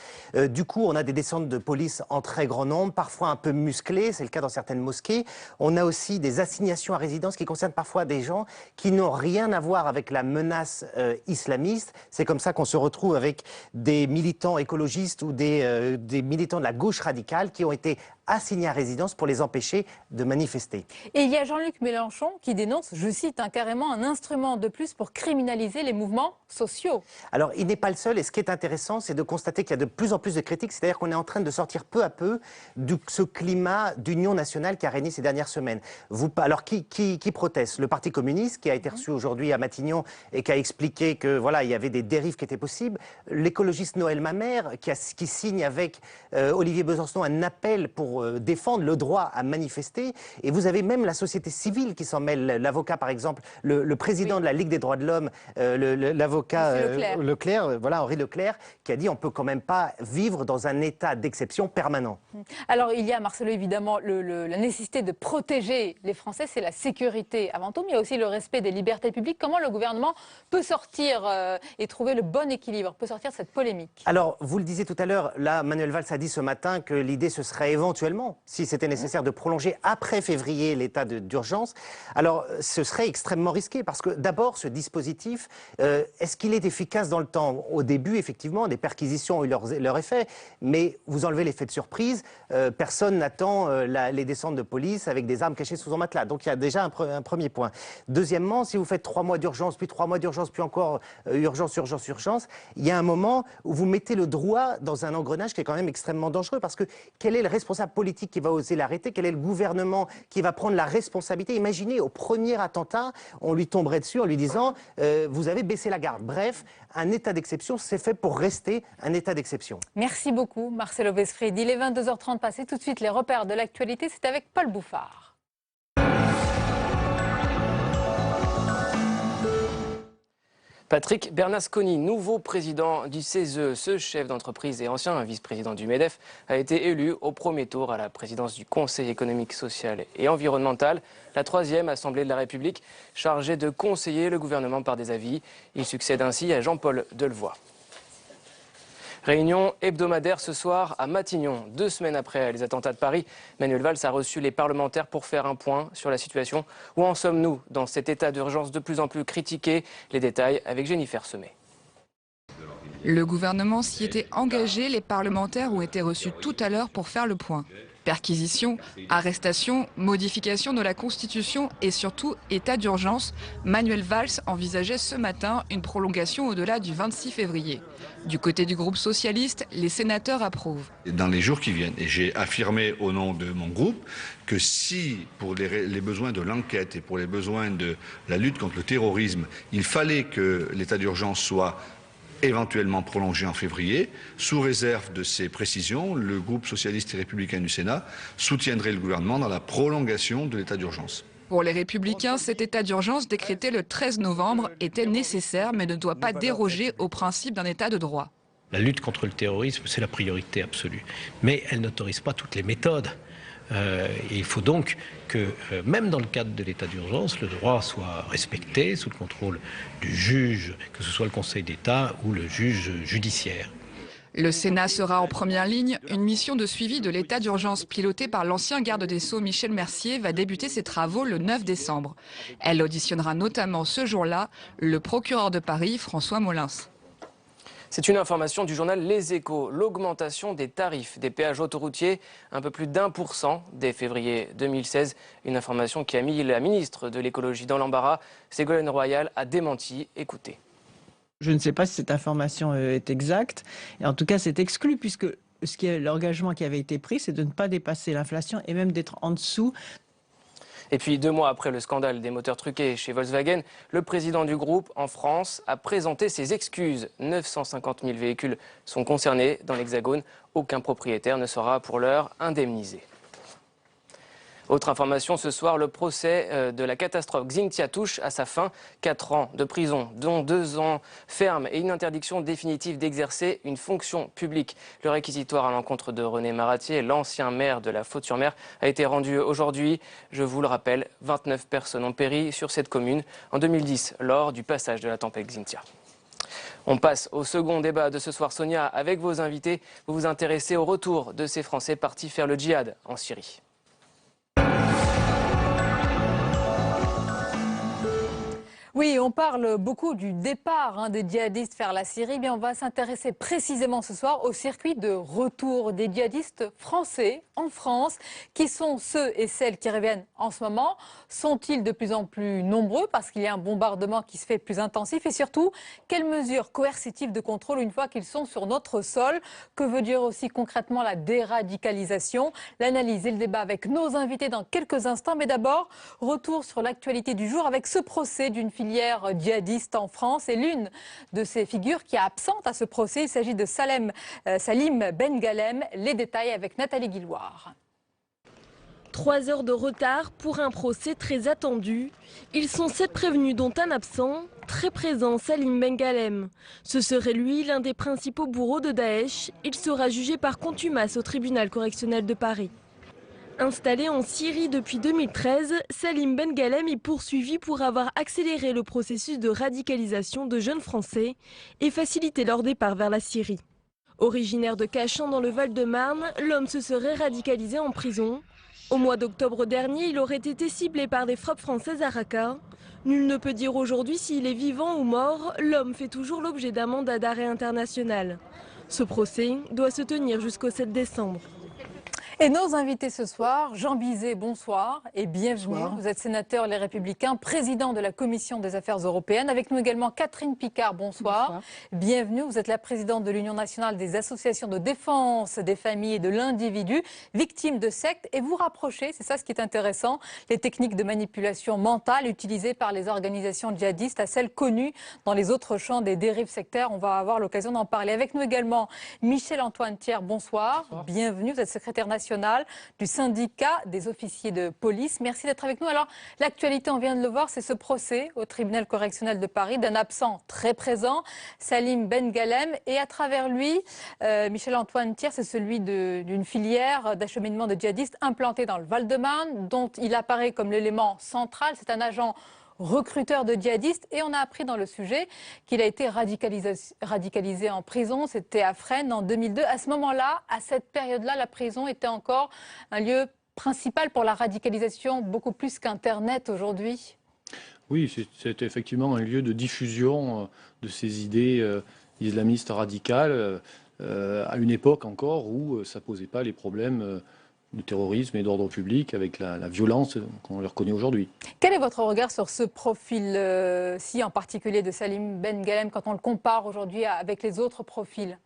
Du coup, on a des descentes de police en très grand nombre, parfois un peu musclées, c'est le cas dans certaines mosquées. On a aussi des assignations à résidence qui concernent parfois des gens qui n'ont rien à voir avec la menace islamiste. C'est comme ça qu'on se retrouve avec des militants écologistes ou des militants de la gauche radicale qui ont été assignés à résidence pour les empêcher de manifester. Et il y a Jean-Luc Mélenchon qui dénonce, je cite, carrément un instrument de plus pour criminaliser les mouvements sociaux. Alors, il n'est pas le seul, et ce qui est intéressant, c'est de constater qu'il y a de plus en plus de critiques, c'est-à-dire qu'on est en train de sortir peu à peu de ce climat d'union nationale qui a régné ces dernières semaines. Alors, qui proteste? Le Parti communiste, qui a été reçu aujourd'hui à Matignon et qui a expliqué que voilà, il y avait des dérives qui étaient possibles. L'écologiste Noël Mamère, qui signe avec Olivier Besançon un appel pour défendre le droit à manifester. Et vous avez même la société civile qui s'en mêle. L'avocat, par exemple, le président de la Ligue des droits de l'homme, l'avocat Leclerc, voilà, Henri Leclerc, qui a dit on ne peut quand même pas vivre dans un état d'exception permanent. Alors il y a, Marcelo, évidemment, la nécessité de protéger les Français, c'est la sécurité avant tout, mais il y a aussi le respect des libertés publiques. Comment le gouvernement peut sortir et trouver le bon équilibre, peut sortir de cette polémique? Alors, vous le disiez tout à l'heure, là, Manuel Valls a dit ce matin que l'idée, ce serait éventuellement, si c'était nécessaire, de prolonger après février l'état d'urgence. Alors, ce serait extrêmement risqué, parce que d'abord, ce dispositif, est-ce qu'il est efficace dans le temps? Au début, effectivement, des perquisitions ont eu leur effet, mais vous enlevez l'effet de surprise, personne n'attend les descentes de police avec des armes cachées sous son matelas. Donc il y a déjà un premier point. Deuxièmement, si vous faites 3 mois d'urgence, puis 3 mois d'urgence, puis encore urgence, il y a un moment où vous mettez le droit dans un engrenage qui est quand même extrêmement dangereux, parce que quel est le responsable politique qui va oser l'arrêter? Quel est le gouvernement qui va prendre la responsabilité? Imaginez, au premier attentat, on lui tomberait dessus en lui disant vous avez baissé la garde. Bref, un état d'exception, c'est fait pour rester un état d'exception. Merci beaucoup, Marcelo Vesfred. Il est 22h30 passé. Tout de suite, les repères de l'actualité, c'est avec Paul Bouffard. Patrick Bernasconi, nouveau président du CESE, ce chef d'entreprise et ancien vice-président du MEDEF, a été élu au premier tour à la présidence du Conseil économique, social et environnemental, la 3e Assemblée de la République, chargée de conseiller le gouvernement par des avis. Il succède ainsi à Jean-Paul Delevoye. Réunion hebdomadaire ce soir à Matignon. 2 semaines après les attentats de Paris, Manuel Valls a reçu les parlementaires pour faire un point sur la situation. Où en sommes-nous dans cet état d'urgence de plus en plus critiqué? Les détails avec Jennifer Semet. Le gouvernement s'y était engagé, les parlementaires ont été reçus tout à l'heure pour faire le point. Perquisition, arrestation, modification de la Constitution et surtout état d'urgence, Manuel Valls envisageait ce matin une prolongation au-delà du 26 février. Du côté du groupe socialiste, les sénateurs approuvent. Dans les jours qui viennent, et j'ai affirmé au nom de mon groupe que si, pour les besoins de l'enquête et pour les besoins de la lutte contre le terrorisme, il fallait que l'état d'urgence soit éventuellement prolongé en février. Sous réserve de ces précisions, le groupe socialiste et républicain du Sénat soutiendrait le gouvernement dans la prolongation de l'état d'urgence. Pour les Républicains, cet état d'urgence décrété le 13 novembre était nécessaire mais ne doit pas déroger au principe d'un état de droit. La lutte contre le terrorisme, c'est la priorité absolue. Mais elle n'autorise pas toutes les méthodes. Et il faut donc que, même dans le cadre de l'état d'urgence, le droit soit respecté sous le contrôle du juge, que ce soit le Conseil d'État ou le juge judiciaire. Le Sénat sera en première ligne. Une mission de suivi de l'état d'urgence pilotée par l'ancien garde des Sceaux Michel Mercier va débuter ses travaux le 9 décembre. Elle auditionnera notamment ce jour-là le procureur de Paris, François Molins. C'est une information du journal Les Échos. L'augmentation des tarifs des péages autoroutiers, un peu plus d'1% dès février 2016. Une information qui a mis la ministre de l'écologie dans l'embarras. Ségolène Royal a démenti. Écoutez. Je ne sais pas si cette information est exacte. Et en tout cas, c'est exclu puisque l'engagement qui avait été pris, c'est de ne pas dépasser l'inflation et même d'être en dessous. Et puis 2 mois après le scandale des moteurs truqués chez Volkswagen, le président du groupe en France a présenté ses excuses. 950 000 véhicules sont concernés dans l'Hexagone. Aucun propriétaire ne sera pour l'heure indemnisé. Autre information ce soir, le procès de la catastrophe Xintia touche à sa fin. 4 ans de prison, dont 2 ans ferme et une interdiction définitive d'exercer une fonction publique. Le réquisitoire à l'encontre de René Maratier, l'ancien maire de la Faute-sur-Mer, a été rendu aujourd'hui. Je vous le rappelle, 29 personnes ont péri sur cette commune en 2010 lors du passage de la tempête Xintia. On passe au second débat de ce soir. Sonia, avec vos invités, vous vous intéressez au retour de ces Français partis faire le djihad en Syrie. Oui, on parle beaucoup du départ des djihadistes vers la Syrie. Bien, on va s'intéresser précisément ce soir au circuit de retour des djihadistes français en France. Qui sont ceux et celles qui reviennent en ce moment? Sont-ils de plus en plus nombreux parce qu'il y a un bombardement qui se fait plus intensif? Et surtout, quelles mesures coercitives de contrôle une fois qu'ils sont sur notre sol? Que veut dire aussi concrètement la déradicalisation? L'analyse et le débat avec nos invités dans quelques instants. Mais d'abord, retour sur l'actualité du jour avec ce procès d'une filière djihadiste en France. Et l'une de ces figures qui est absente à ce procès, il s'agit de Salim Ben Ghalem. Les détails avec Nathalie Guilloire. 3 heures de retard pour un procès très attendu. Ils sont 7 prévenus dont un absent, très présent, Salim Ben Ghalem. Ce serait lui l'un des principaux bourreaux de Daesh. Il sera jugé par contumace au tribunal correctionnel de Paris. Installé en Syrie depuis 2013, Salim Ben Ghalem est poursuivi pour avoir accéléré le processus de radicalisation de jeunes Français et facilité leur départ vers la Syrie. Originaire de Cachan dans le Val-de-Marne, l'homme se serait radicalisé en prison. Au mois d'octobre dernier, il aurait été ciblé par des frappes françaises à Raqqa. Nul ne peut dire aujourd'hui s'il est vivant ou mort, l'homme fait toujours l'objet d'un mandat d'arrêt international. Ce procès doit se tenir jusqu'au 7 décembre. Et nos invités ce soir, Jean Bizet, bonsoir et bienvenue. Bonsoir. Vous êtes sénateur Les Républicains, président de la Commission des Affaires européennes. Avec nous également Catherine Picard, bonsoir. Bonsoir. Bienvenue, vous êtes la présidente de l'Union nationale des associations de défense des familles et de l'individu victimes de sectes. Et vous rapprochez, c'est ça ce qui est intéressant, les techniques de manipulation mentale utilisées par les organisations djihadistes à celles connues dans les autres champs des dérives sectaires. On va avoir l'occasion d'en parler. Avec nous également Michel-Antoine Thiers, bonsoir. Bienvenue, vous êtes secrétaire national du syndicat des officiers de police. Merci d'être avec nous. Alors, l'actualité, on vient de le voir, c'est ce procès au tribunal correctionnel de Paris d'un absent très présent, Salim Ben Ghalem. Et à travers lui, Michel-Antoine Thiers, c'est celui d'une filière d'acheminement de djihadistes implantée dans le Val-de-Marne, dont il apparaît comme l'élément central. C'est un agent recruteur de djihadistes, et on a appris dans le sujet qu'il a été radicalisé en prison. C'était à Fresnes en 2002. À ce moment-là, à cette période-là, la prison était encore un lieu principal pour la radicalisation, beaucoup plus qu'Internet aujourd'hui. Oui, c'est effectivement un lieu de diffusion de ces idées islamistes radicales à une époque encore où ça ne posait pas les problèmes de terrorisme et d'ordre public avec la violence qu'on leur connaît aujourd'hui. Quel est votre regard sur ce profil-ci, en particulier de Salim Ben Ghalem, quand on le compare aujourd'hui avec les autres profils?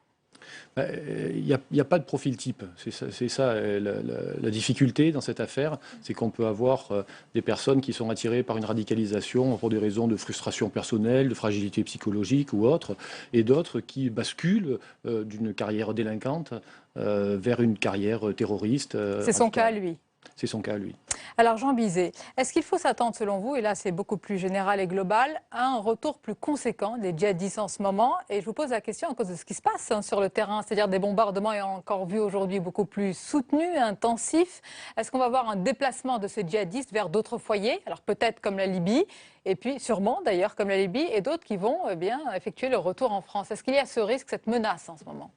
Il n'y a pas de profil type. C'est ça la difficulté dans cette affaire, c'est qu'on peut avoir des personnes qui sont attirées par une radicalisation pour des raisons de frustration personnelle, de fragilité psychologique ou autre, et d'autres qui basculent d'une carrière délinquante vers une carrière terroriste. C'est son cas à lui. C'est son cas à lui. Alors Jean Bizet, est-ce qu'il faut s'attendre selon vous, et là c'est beaucoup plus général et global, à un retour plus conséquent des djihadistes en ce moment? Et je vous pose la question à cause de ce qui se passe sur le terrain, c'est-à-dire des bombardements, et encore vu aujourd'hui, beaucoup plus soutenus, intensifs. Est-ce qu'on va voir un déplacement de ces djihadistes vers d'autres foyers? Alors peut-être comme la Libye, et puis sûrement d'ailleurs comme la Libye, et d'autres qui vont effectuer le retour en France. Est-ce qu'il y a ce risque, cette menace en ce moment?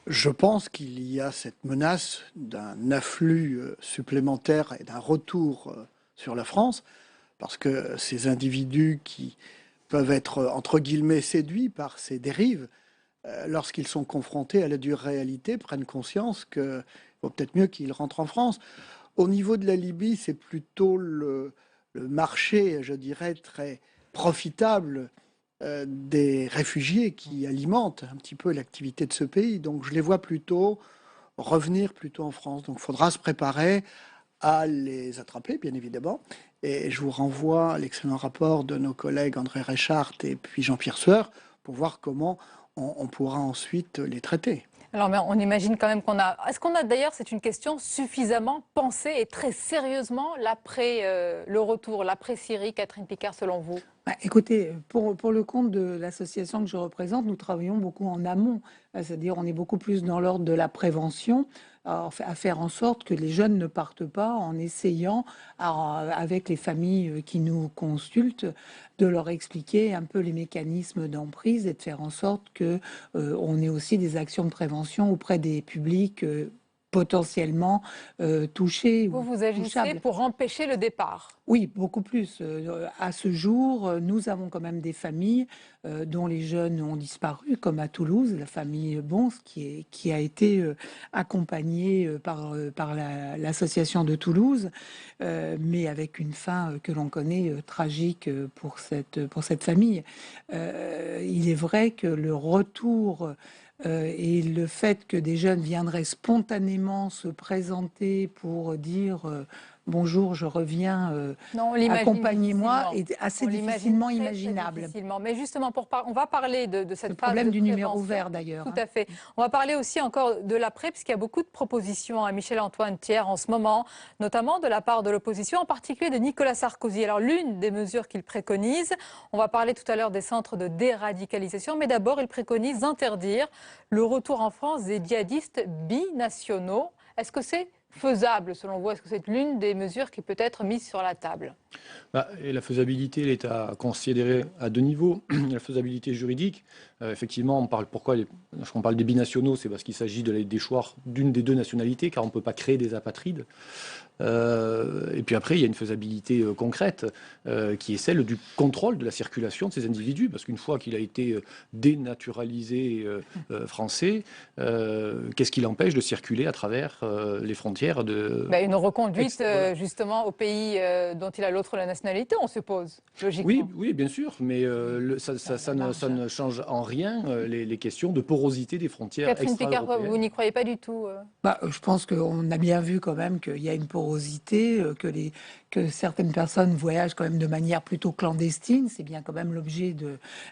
Je pense qu'il y a cette menace d'un afflux supplémentaire et d'un retour sur la France, parce que ces individus qui peuvent être, entre guillemets, séduits par ces dérives, lorsqu'ils sont confrontés à la dure réalité, prennent conscience qu'il vaut peut-être mieux qu'ils rentrent en France. Au niveau de la Libye, c'est plutôt le marché, je dirais, très profitable des réfugiés qui alimentent un petit peu l'activité de ce pays. Donc je les vois plutôt revenir en France. Donc il faudra se préparer à les attraper, bien évidemment. Et je vous renvoie à l'excellent rapport de nos collègues André Reichart et puis Jean-Pierre Sueur pour voir comment on pourra ensuite les traiter. Alors, mais on imagine quand même qu'on a... Est-ce qu'on a d'ailleurs, c'est une question, suffisamment pensé et très sérieusement le retour, l'après-Syrie, Catherine Picard, selon vous? Écoutez, pour le compte de l'association que je représente, nous travaillons beaucoup en amont. C'est-à-dire on est beaucoup plus dans l'ordre de la prévention, à faire en sorte que les jeunes ne partent pas en essayant, avec les familles qui nous consultent, de leur expliquer un peu les mécanismes d'emprise et de faire en sorte qu'on ait aussi des actions de prévention auprès des publics potentiellement touchés ou Vous agissez touchables. pour empêcher le départ. Oui, beaucoup plus. À ce jour, nous avons quand même des familles dont les jeunes ont disparu, comme à Toulouse, la famille Bons, qui a été accompagnée par l'association de Toulouse, mais avec une fin que l'on connaît tragique pour cette famille. Il est vrai que le retour et le fait que des jeunes viendraient spontanément se présenter pour dire bonjour, je reviens, Non, on l'imagine accompagnez-moi, difficilement. est assez On l'imagine difficilement très, très imaginable. difficilement. Mais justement, on va parler de cette Le phase problème de du numéro prévention. vert, d'ailleurs. Tout à fait. On va parler aussi encore de l'après, puisqu'il y a beaucoup de propositions à Michel-Antoine Thiers en ce moment, notamment de la part de l'opposition, en particulier de Nicolas Sarkozy. Alors, l'une des mesures qu'il préconise, on va parler tout à l'heure des centres de déradicalisation, mais d'abord, il préconise d'interdire le retour en France des djihadistes binationaux. Est-ce que c'est faisable selon vous? Est-ce que c'est l'une des mesures qui peut être mise sur la table? Et la faisabilité, elle est à considérer à deux niveaux. La faisabilité juridique, effectivement, on parle on parle des binationaux, c'est parce qu'il s'agit de les déchoir d'une des deux nationalités, car on ne peut pas créer des apatrides. Et puis après, il y a une faisabilité concrète qui est celle du contrôle de la circulation de ces individus, parce qu'une fois qu'il a été dénaturalisé français, qu'est-ce qui l'empêche de circuler à travers les frontières de... Une reconduite justement au pays dont il a l'autre la nationalité, on suppose, logiquement. Oui, bien sûr, mais ça ne change en rien les questions de porosité des frontières Catherine Picard, extra-européennes. vous n'y croyez pas du tout Je pense qu'on a bien vu quand même qu'il y a une porosité, que certaines personnes voyagent quand même de manière plutôt clandestine. C'est bien quand même l'objet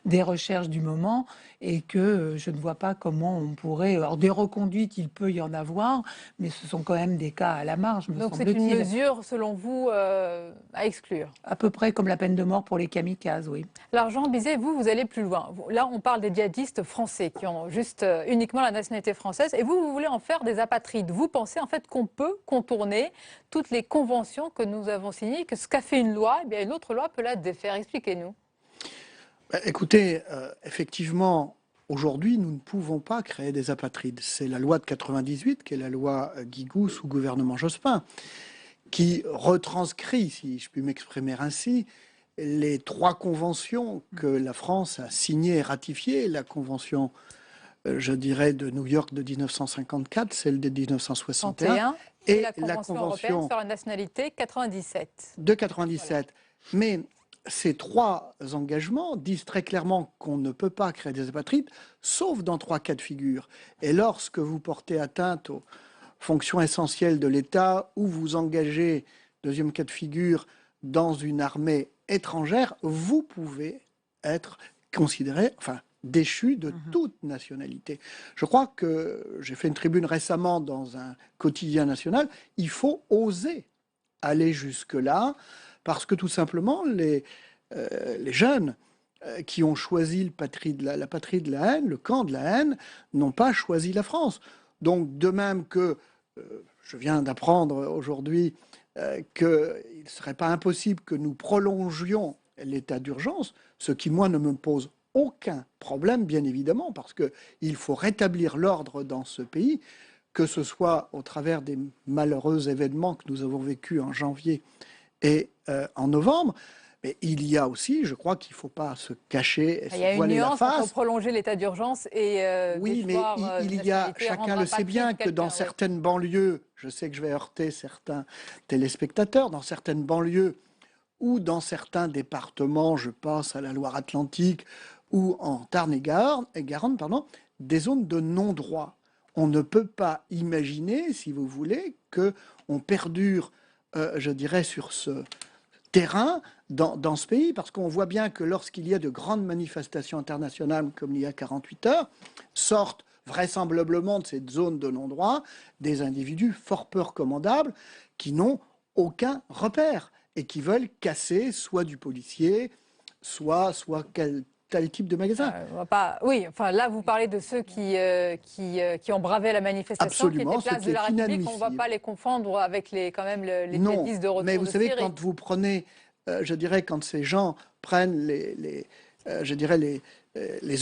des recherches du moment, et que je ne vois pas comment on pourrait... Alors des reconduites, il peut y en avoir, mais ce sont quand même des cas à la marge, me Donc c'est semble-t-il. une mesure, selon vous, à exclure? À peu près comme la peine de mort pour les kamikazes, oui. Alors Jean Bizet, vous allez plus loin. Là, on parle des djihadistes français qui ont juste uniquement la nationalité française, et vous voulez en faire des apatrides. Vous pensez en fait qu'on peut contourner toutes les conventions que nous avons signées, que ce qu'a fait une loi, une autre loi peut la défaire. Expliquez-nous. Écoutez, effectivement, aujourd'hui, nous ne pouvons pas créer des apatrides. C'est la loi de 98, qui est la loi Guigou sous gouvernement Jospin, qui retranscrit, si je puis m'exprimer ainsi, les 3 conventions que la France a signées et ratifiées. La convention, je dirais, de New York de 1954, celle de 1961, et la convention européenne sur la nationalité 97. De 97. Mais ces 3 engagements disent très clairement qu'on ne peut pas créer des apatrides, sauf dans 3 cas de figure. Et lorsque vous portez atteinte aux fonctions essentielles de l'État, ou vous engagez, deuxième cas de figure, dans une armée étrangère, vous pouvez être considéré, déchu de toute nationalité. Je crois que j'ai fait une tribune récemment dans un quotidien national. Il faut oser aller jusque-là, parce que tout simplement, les jeunes qui ont choisi la patrie de la haine, le camp de la haine, n'ont pas choisi la France. Donc, de même que je viens d'apprendre aujourd'hui qu'il ne serait pas impossible que nous prolongions l'état d'urgence, ce qui, moi, ne me pose aucun problème, bien évidemment, parce qu'il faut rétablir l'ordre dans ce pays, que ce soit au travers des malheureux événements que nous avons vécus en janvier et en novembre. Mais il y a aussi, je crois qu'il ne faut pas se cacher et se voiler la face. Il y a une nuance entre prolonger l'état d'urgence et oui, mais il y a, chacun le sait bien, que dans certaines banlieues, je sais que je vais heurter certains téléspectateurs, dans certaines banlieues ou dans certains départements, je pense à la Loire-Atlantique ou en Tarn-et-Garonne, des zones de non-droit. On ne peut pas imaginer, si vous voulez, qu'on perdure, je dirais, sur ce terrain dans ce pays, parce qu'on voit bien que lorsqu'il y a de grandes manifestations internationales, comme il y a 48 heures, sortent vraisemblablement de cette zone de non-droit des individus fort peu recommandables qui n'ont aucun repère et qui veulent casser soit du policier, soit tel type de magasin. Oui, là vous parlez de ceux qui ont bravé la manifestation, absolument, qui étaient place de la République. On ne va pas les confondre avec les djihadistes de retour mais vous de savez, Syrie. quand vous prenez, je dirais, quand ces gens prennent les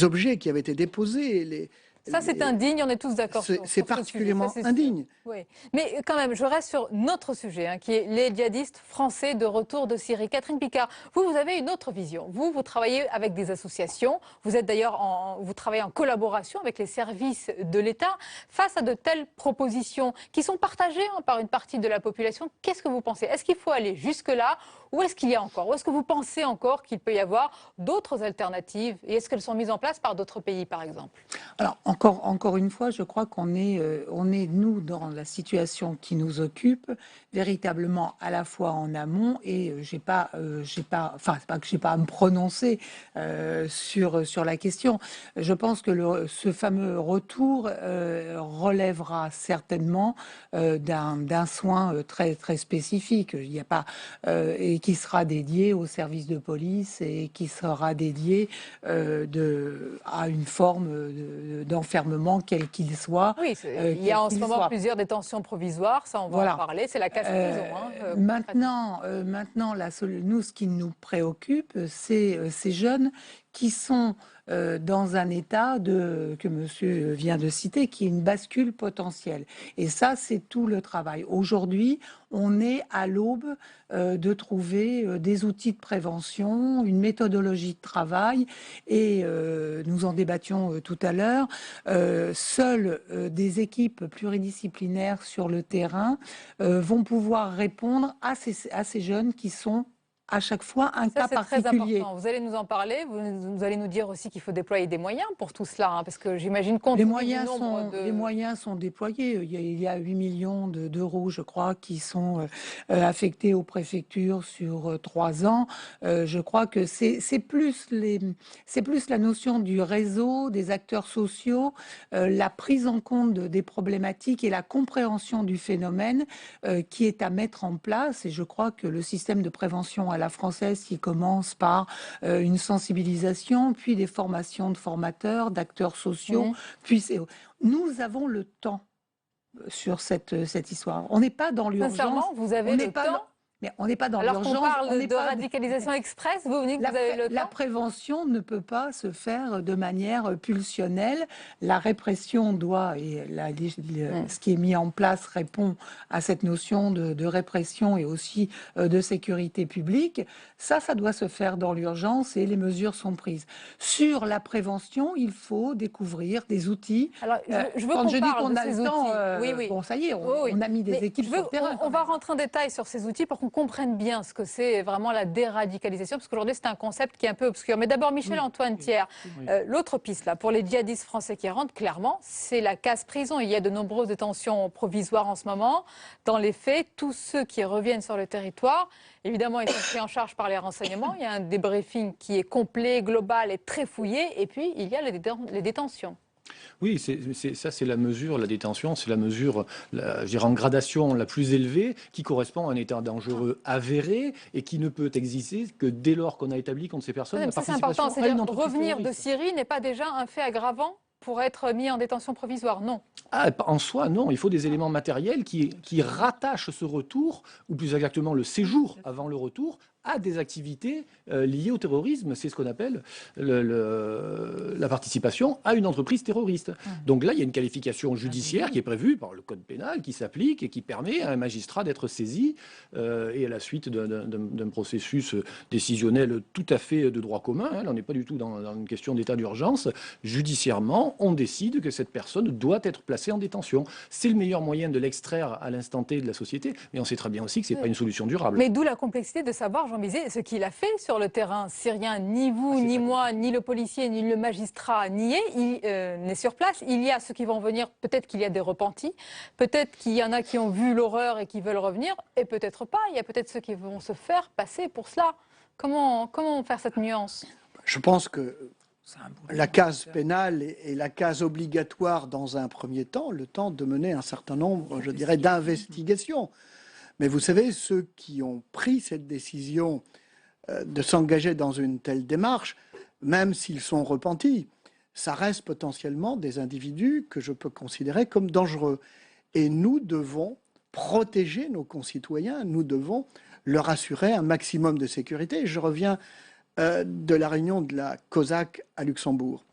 objets qui avaient été déposés, Ça, c'est indigne, on est tous d'accord. C'est particulièrement indigne. Oui. Mais quand même, je reste sur notre sujet, hein, qui est les djihadistes français de retour de Syrie. Catherine Picard, vous avez une autre vision. Vous travaillez avec des associations. Vous êtes d'ailleurs vous travaillez en collaboration avec les services de l'État. Face à de telles propositions qui sont partagées par une partie de la population, qu'est-ce que vous pensez? Est-ce qu'il faut aller jusque-là ou est-ce qu'il y a encore? Ou est-ce que vous pensez encore qu'il peut y avoir d'autres alternatives? Et est-ce qu'elles sont mises en place par d'autres pays, par exemple? Alors, encore une fois, je crois qu'on est, nous, dans la situation qui nous occupe, véritablement à la fois en amont, et c'est pas que j'ai pas à me prononcer sur la question. Je pense que ce fameux retour relèvera certainement d'un soin très, très spécifique. Il n'y a pas, et qui sera dédié aux services de police et qui sera dédié à une forme d'enfermement, quel qu'il soit. Oui, il y a en ce moment plusieurs détentions provisoires, ça on va en parler, c'est la casse-prison. Maintenant, nous, ce qui nous préoccupe, c'est ces jeunes qui sont dans un état que monsieur vient de citer, qui est une bascule potentielle. Et ça, c'est tout le travail. Aujourd'hui, on est à l'aube de trouver des outils de prévention, une méthodologie de travail, et nous en débattions tout à l'heure. Seules des équipes pluridisciplinaires sur le terrain vont pouvoir répondre à ces jeunes qui sont à chaque fois un cas particulier. C'est très important. Vous allez nous en parler. Vous allez nous dire aussi qu'il faut déployer des moyens pour tout cela, hein, parce que j'imagine qu'on les moyens sont déployés. Il y a 8 millions d'euros, je crois, qui sont affectés aux préfectures sur 3 ans. Je crois que c'est plus la notion du réseau, des acteurs sociaux, la prise en compte des problématiques et la compréhension du phénomène qui est à mettre en place. Et je crois que le système de prévention à la française qui commence par une sensibilisation, puis des formations de formateurs, d'acteurs sociaux, puis nous avons le temps sur cette histoire. On n'est pas dans l'urgence. Sincèrement, vous avez le temps? Mais on n'est pas dans l'urgence. Alors qu'on parle de radicalisation express, vous venez que vous avez le temps. La prévention ne peut pas se faire de manière pulsionnelle. La répression doit, et ce qui est mis en place répond à cette notion de répression et aussi de sécurité publique. Ça doit se faire dans l'urgence et les mesures sont prises. Sur la prévention, il faut découvrir des outils. Alors, je veux quand je dis qu'on de a le ces temps, outils. bon, ça y est, on a mis des équipes sur le terrain. On va rentrer en détail sur ces outils pour qu'on comprenne bien ce que c'est vraiment la déradicalisation, parce qu'aujourd'hui c'est un concept qui est un peu obscur. Mais d'abord, Michel-Antoine Thiers, l'autre piste là, pour les djihadistes français qui rentrent, clairement, c'est la casse-prison. Il y a de nombreuses détentions provisoires en ce moment. Dans les faits, tous ceux qui reviennent sur le territoire, évidemment, ils sont pris en charge par les renseignements. Il y a un débriefing qui est complet, global et très fouillé. Et puis, il y a les détentions. Oui, c'est la mesure, la détention, c'est la mesure, je dirais en gradation la plus élevée, qui correspond à un état dangereux avéré et qui ne peut exister que dès lors qu'on a établi contre ces personnes la participation à une entreprise revenir de terroriste. Syrie n'est pas déjà un fait aggravant pour être mis en détention provisoire, non? En soi, non. Il faut des éléments matériels qui rattachent ce retour, ou plus exactement le séjour avant le retour, à des activités liées au terrorisme. C'est ce qu'on appelle la participation à une entreprise terroriste. Donc là, il y a une qualification judiciaire qui est prévue par le code pénal, qui s'applique et qui permet à un magistrat d'être saisi et à la suite d'un processus décisionnel tout à fait de droit commun. Là, on n'est pas du tout dans une question d'état d'urgence. Judiciairement, on décide que cette personne doit être placée en détention. C'est le meilleur moyen de l'extraire à l'instant T de la société, mais on sait très bien aussi que ce n'est pas une solution durable. Mais d'où la complexité de savoir, Jean Bizet, ce qu'il a fait sur le terrain syrien. Ni vous, ni moi, ni le policier, ni le magistrat n'y n'est sur place. Il y a ceux qui vont venir, peut-être qu'il y a des repentis, peut-être qu'il y en a qui ont vu l'horreur et qui veulent revenir, et peut-être pas. Il y a peut-être ceux qui vont se faire passer pour cela. Comment faire cette nuance? Je pense que la case pénale est la case obligatoire dans un premier temps, le temps de mener un certain nombre, je dirais, d'investigations. Mais vous savez, ceux qui ont pris cette décision de s'engager dans une telle démarche, même s'ils sont repentis, ça reste potentiellement des individus que je peux considérer comme dangereux. Et nous devons protéger nos concitoyens, nous devons leur assurer un maximum de sécurité. Je reviens de la réunion de la COSAC à Luxembourg.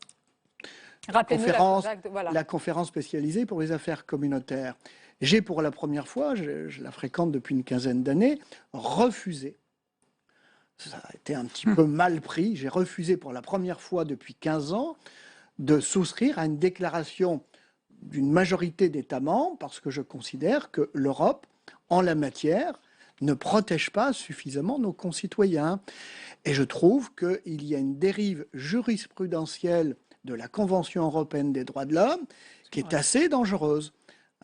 la conférence spécialisée pour les affaires communautaires. J'ai pour la première fois, je la fréquente depuis une quinzaine d'années, refusé. Ça a été un petit peu mal pris. J'ai refusé pour la première fois depuis 15 ans de souscrire à une déclaration d'une majorité d'États membres parce que je considère que l'Europe, en la matière, ne protège pas suffisamment nos concitoyens. Et je trouve qu'il y a une dérive jurisprudentielle de la Convention européenne des droits de l'homme qui est assez dangereuse.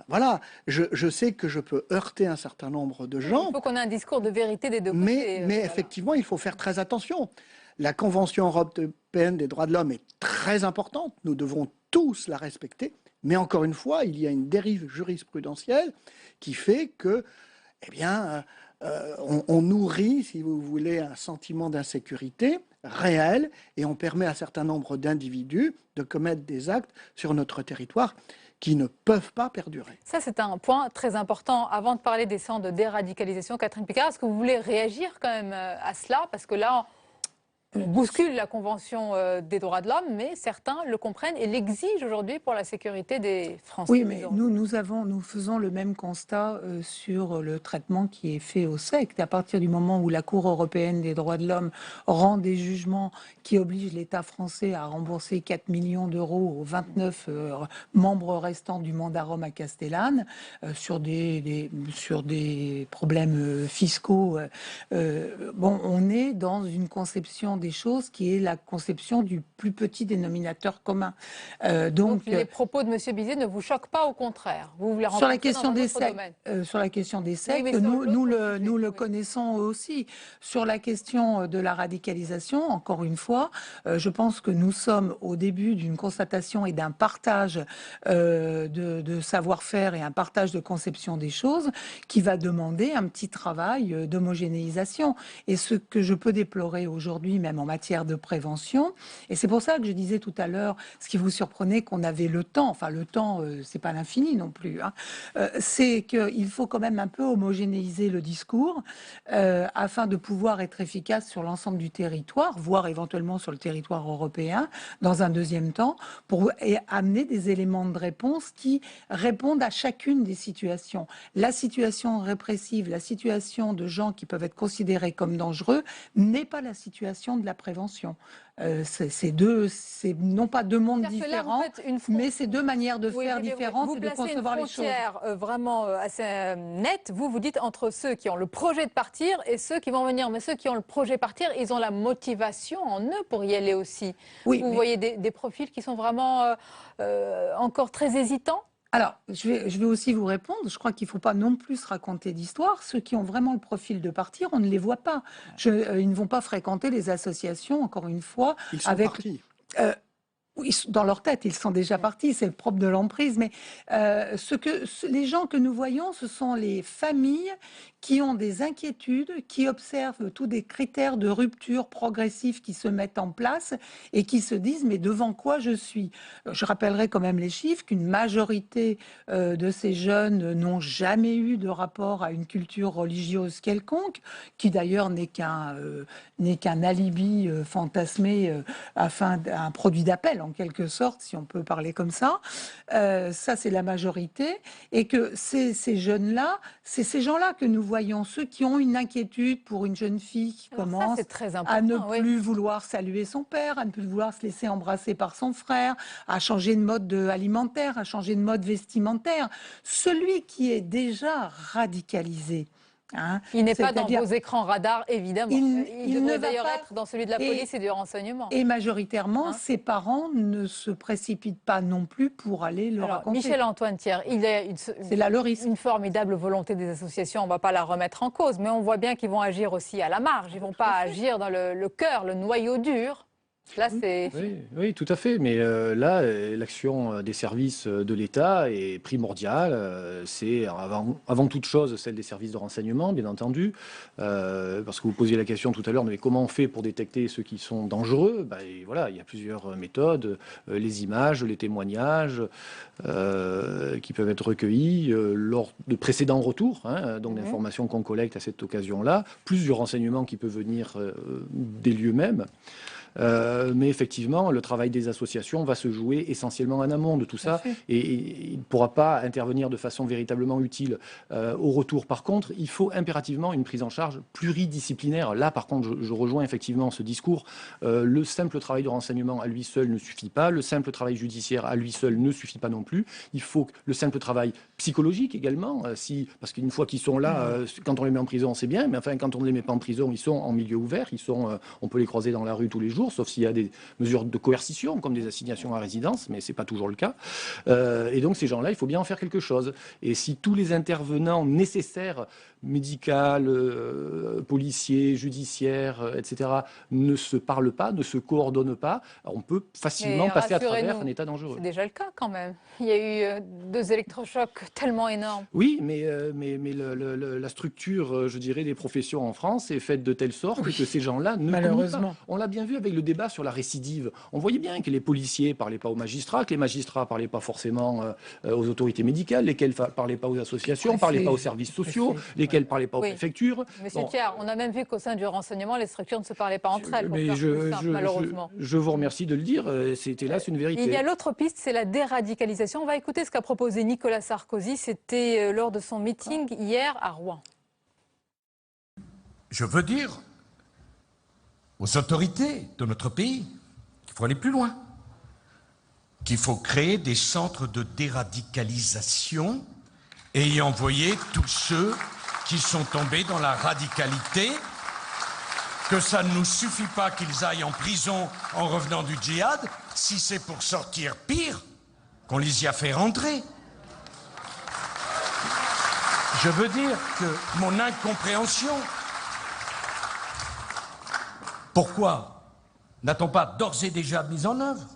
Voilà, je sais que je peux heurter un certain nombre de gens. Il faut qu'on ait un discours de vérité des deux côtés. Mais effectivement, il faut faire très attention. La Convention européenne des droits de l'homme est très importante. Nous devons tous la respecter. Mais encore une fois, il y a une dérive jurisprudentielle qui fait que, eh bien, on nourrit, si vous voulez, un sentiment d'insécurité réel et on permet à un certain nombre d'individus de commettre des actes sur notre territoire qui ne peuvent pas perdurer. Ça, c'est un point très important. Avant de parler des centres de déradicalisation, Catherine Picard, est-ce que vous voulez réagir quand même à cela? Parce que là, on bouscule la Convention des droits de l'homme, mais certains le comprennent et l'exigent aujourd'hui pour la sécurité des Français. Oui, mais nous faisons le même constat sur le traitement qui est fait au sectes. À partir du moment où la Cour européenne des droits de l'homme rend des jugements qui obligent l'État français à rembourser 4 millions d'euros aux 29 membres restants du mandat Rome à Castellane sur des problèmes fiscaux, on est dans une conception des choses qui est la conception du plus petit dénominateur commun. Donc les propos de M. Bizet ne vous choquent pas, au contraire? Vous voulez sur la question des sectes, nous le connaissons aussi. Sur la question de la radicalisation, encore une fois, je pense que nous sommes au début d'une constatation et d'un partage de savoir-faire et un partage de conception des choses qui va demander un petit travail d'homogénéisation. Et ce que je peux déplorer aujourd'hui, même en matière de prévention, et c'est pour ça que je disais tout à l'heure, ce qui vous surprenait qu'on avait le temps, enfin le temps, c'est pas l'infini non plus, hein, c'est qu'il faut quand même un peu homogénéiser le discours afin de pouvoir être efficace sur l'ensemble du territoire, voire éventuellement sur le territoire européen, dans un deuxième temps, pour amener des éléments de réponse qui répondent à chacune des situations. La situation répressive, la situation de gens qui peuvent être considérés comme dangereux n'est pas la situation de la prévention. C'est non pas deux mondes différents, mais c'est deux manières de faire différentes et de concevoir les choses. Vous placez une frontière vraiment assez nette. Vous dites entre ceux qui ont le projet de partir et ceux qui vont venir. Mais ceux qui ont le projet de partir, ils ont la motivation en eux pour y aller aussi. Oui, vous voyez des profils qui sont vraiment encore très hésitants? Alors, je vais aussi vous répondre. Je crois qu'il ne faut pas non plus se raconter d'histoire. Ceux qui ont vraiment le profil de partir, on ne les voit pas. Ils ne vont pas fréquenter les associations, encore une fois. Ils sont partis. Oui, dans leur tête, ils sont déjà partis, c'est le propre de l'emprise. Mais les gens que nous voyons, ce sont les familles qui ont des inquiétudes, qui observent tous des critères de rupture progressive qui se mettent en place et qui se disent mais devant quoi je suis? Je rappellerai quand même les chiffres qu'une majorité de ces jeunes n'ont jamais eu de rapport à une culture religieuse quelconque, qui d'ailleurs n'est qu'un alibi fantasmé afin d'un produit d'appel en quelque sorte, si on peut parler comme ça. Ça c'est la majorité, et que ces jeunes-là, c'est ces gens-là que nous voyons, ceux qui ont une inquiétude pour une jeune fille qui commence à ne plus vouloir saluer son père, à ne plus vouloir se laisser embrasser par son frère, à changer de mode alimentaire, à changer de mode vestimentaire. Celui qui est déjà radicalisé, hein, il n'est pas dans vos écrans radars, évidemment. Il devrait d'ailleurs être dans celui de la police et du renseignement. Et majoritairement, ses parents ne se précipitent pas non plus pour aller le raconter. Michel-Antoine Thiers, il y a une formidable volonté des associations, on ne va pas la remettre en cause, mais on voit bien qu'ils vont agir aussi à la marge. Ils ne vont pas agir dans le cœur, le noyau dur. Là, oui, tout à fait. Mais là, l'action des services de l'État est primordiale. C'est avant toute chose celle des services de renseignement, bien entendu. Parce que vous posiez la question tout à l'heure, mais comment on fait pour détecter ceux qui sont dangereux? Et voilà, il y a plusieurs méthodes. Les images, les témoignages qui peuvent être recueillis lors de précédents retours, donc d'informations qu'on collecte à cette occasion-là, plus du renseignement qui peut venir des lieux mêmes. Mais effectivement, le travail des associations va se jouer essentiellement en amont de tout ça et il ne pourra pas intervenir de façon véritablement utile au retour. Par contre, il faut impérativement une prise en charge pluridisciplinaire. Là, par contre, je rejoins effectivement ce discours. Le simple travail de renseignement à lui seul ne suffit pas. Le simple travail judiciaire à lui seul ne suffit pas non plus. Il faut le simple travail psychologique également, parce qu'une fois qu'ils sont là, quand on les met en prison, c'est bien, mais enfin, quand on ne les met pas en prison, ils sont en milieu ouvert, on peut les croiser dans la rue tous les jours, sauf s'il y a des mesures de coercition, comme des assignations à résidence, mais ce n'est pas toujours le cas. Et donc, ces gens-là, il faut bien en faire quelque chose. Et si tous les intervenants nécessaires, médical, policiers, judiciaires, etc., ne se parlent pas, ne se coordonnent pas, on peut facilement passer à travers un état dangereux. C'est déjà le cas quand même. Il y a eu 2 électrochocs tellement énormes. Oui, mais la structure, je dirais, des professions en France est faite de telle sorte que ces gens-là ne communiquent pas. On l'a bien vu avec le débat sur la récidive. On voyait bien que les policiers ne parlaient pas aux magistrats, que les magistrats ne parlaient pas forcément aux autorités médicales, lesquels ne parlaient pas aux associations, ne parlaient pas aux services sociaux, lesquels ne parlaient pas aux préfectures. Monsieur Thiers, on a même vu qu'au sein du renseignement, les structures ne se parlaient pas entre elles, pour faire plus simple, malheureusement. Je vous remercie de le dire, c'est hélas une vérité. Il y a l'autre piste, c'est la déradicalisation. On va écouter ce qu'a proposé Nicolas Sarkozy. C'était lors de son meeting hier à Rouen. Je veux dire aux autorités de notre pays qu'il faut aller plus loin, qu'il faut créer des centres de déradicalisation et y envoyer tous ceux qui sont tombés dans la radicalité, que ça ne nous suffit pas qu'ils aillent en prison en revenant du djihad, si c'est pour sortir pire, qu'on les y a fait rentrer. Je veux dire que mon incompréhension, pourquoi n'a-t-on pas d'ores et déjà mis en œuvre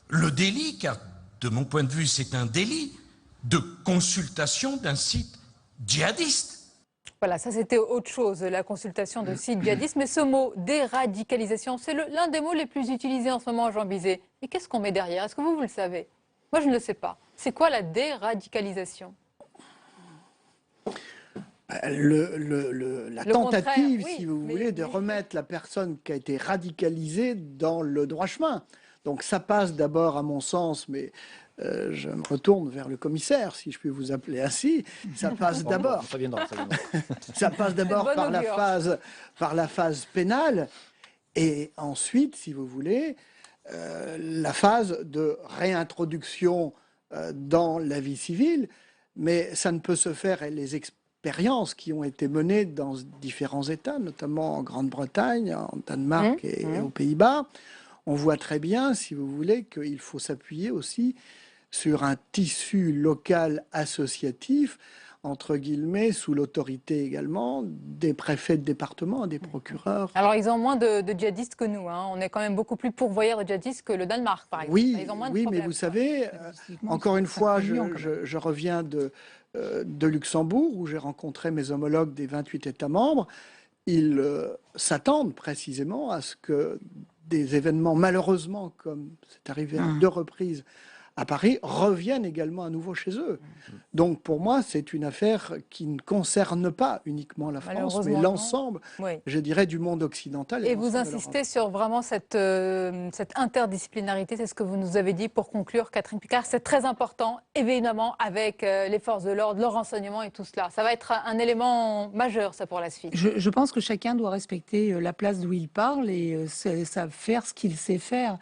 le délit, car de mon point de vue c'est un délit, de consultation d'un site djihadiste. Voilà, ça c'était autre chose, la consultation de sites djihadistes. Mais ce mot déradicalisation, c'est l'un des mots les plus utilisés en ce moment, Jean Bizet. Et qu'est-ce qu'on met derrière? Est-ce que vous le savez? Moi, je ne le sais pas. C'est quoi la déradicalisation? La tentative, si vous voulez, de remettre la personne qui a été radicalisée dans le droit chemin. Donc ça passe d'abord, à mon sens, mais je me retourne vers le commissaire, si je puis vous appeler ainsi. Ça passe d'abord. Ça viendra. Ça passe d'abord par la phase pénale, et ensuite, si vous voulez, la phase de réintroduction dans la vie civile. Mais ça ne peut se faire, et les expériences qui ont été menées dans différents États, notamment en Grande-Bretagne, en Danemark et aux Pays-Bas, on voit très bien, si vous voulez, qu'il faut s'appuyer aussi sur un tissu local associatif, entre guillemets, sous l'autorité également des préfets de département, des procureurs. Alors, ils ont moins de djihadistes que nous. Hein. On est quand même beaucoup plus pourvoyeurs de djihadistes que le Danemark, par exemple. Oui, ils ont moins de oui, problèmes, mais vous savez, encore une fois, je reviens de Luxembourg, où j'ai rencontré mes homologues des 28 États membres. Ils s'attendent précisément à ce que des événements, malheureusement, comme c'est arrivé à 2 reprises à Paris, reviennent également à nouveau chez eux. Donc pour moi, c'est une affaire qui ne concerne pas uniquement la France, mais l'ensemble, je dirais, du monde occidental. Et vous insistez sur vraiment cette interdisciplinarité, c'est ce que vous nous avez dit pour conclure, Catherine Picard. C'est très important, évidemment, avec les forces de l'ordre, le renseignement et tout cela. Ça va être un élément majeur, ça, pour la suite. Je pense que chacun doit respecter la place d'où il parle et faire ce qu'il sait faire.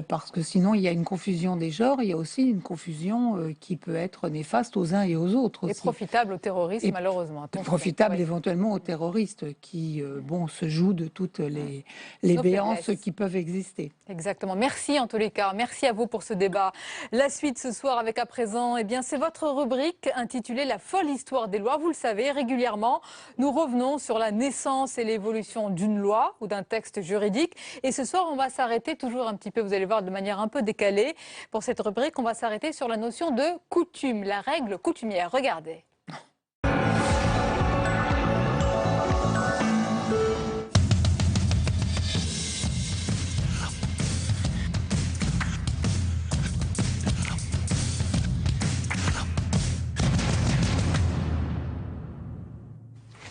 Parce que sinon, il y a une confusion des genres. Il y a aussi une confusion qui peut être néfaste aux uns et aux autres. Et profitable aux terroristes, malheureusement. Profitable éventuellement aux terroristes qui se jouent de toutes les béances qui peuvent exister. Exactement. Merci en tous les cas. Merci à vous pour ce débat. La suite ce soir avec à présent, c'est votre rubrique intitulée La folle histoire des lois. Vous le savez, régulièrement, nous revenons sur la naissance et l'évolution d'une loi ou d'un texte juridique. Et ce soir, on va s'arrêter toujours un petit peu, vous allez voir, de manière un peu décalée. Pour cette rubrique, on va s'arrêter sur la notion de coutume, la règle coutumière. Regardez.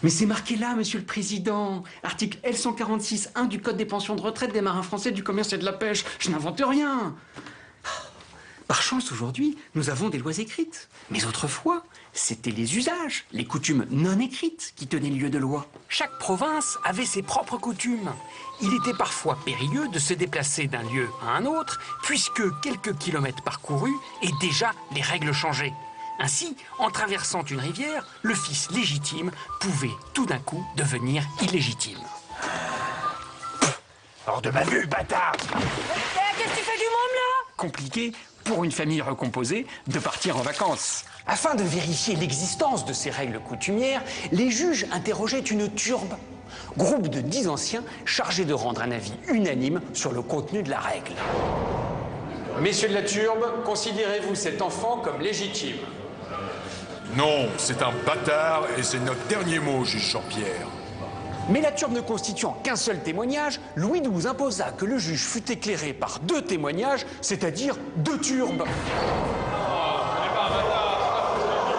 Mais c'est marqué là, Monsieur le Président. Article L146.1 du Code des pensions de retraite des marins français du commerce et de la pêche. Je n'invente rien. Par chance, aujourd'hui, nous avons des lois écrites. Mais autrefois, c'était les usages, les coutumes non écrites qui tenaient lieu de loi. Chaque province avait ses propres coutumes. Il était parfois périlleux de se déplacer d'un lieu à un autre, puisque quelques kilomètres parcourus et déjà les règles changeaient. Ainsi, en traversant une rivière, le fils légitime pouvait tout d'un coup devenir illégitime. Hors de ma vue, bâtard! Qu'est-ce que tu fais du môme là? Compliqué pour une famille recomposée de partir en vacances. Afin de vérifier l'existence de ces règles coutumières, les juges interrogeaient une turbe, groupe de 10 anciens chargés de rendre un avis unanime sur le contenu de la règle. Messieurs de la turbe, considérez-vous cet enfant comme légitime? Non, c'est un bâtard et c'est notre dernier mot, juge Jean-Pierre. Mais la turbe ne constituant qu'un seul témoignage, Louis XII imposa que le juge fût éclairé par 2 témoignages, c'est-à-dire 2 turbes.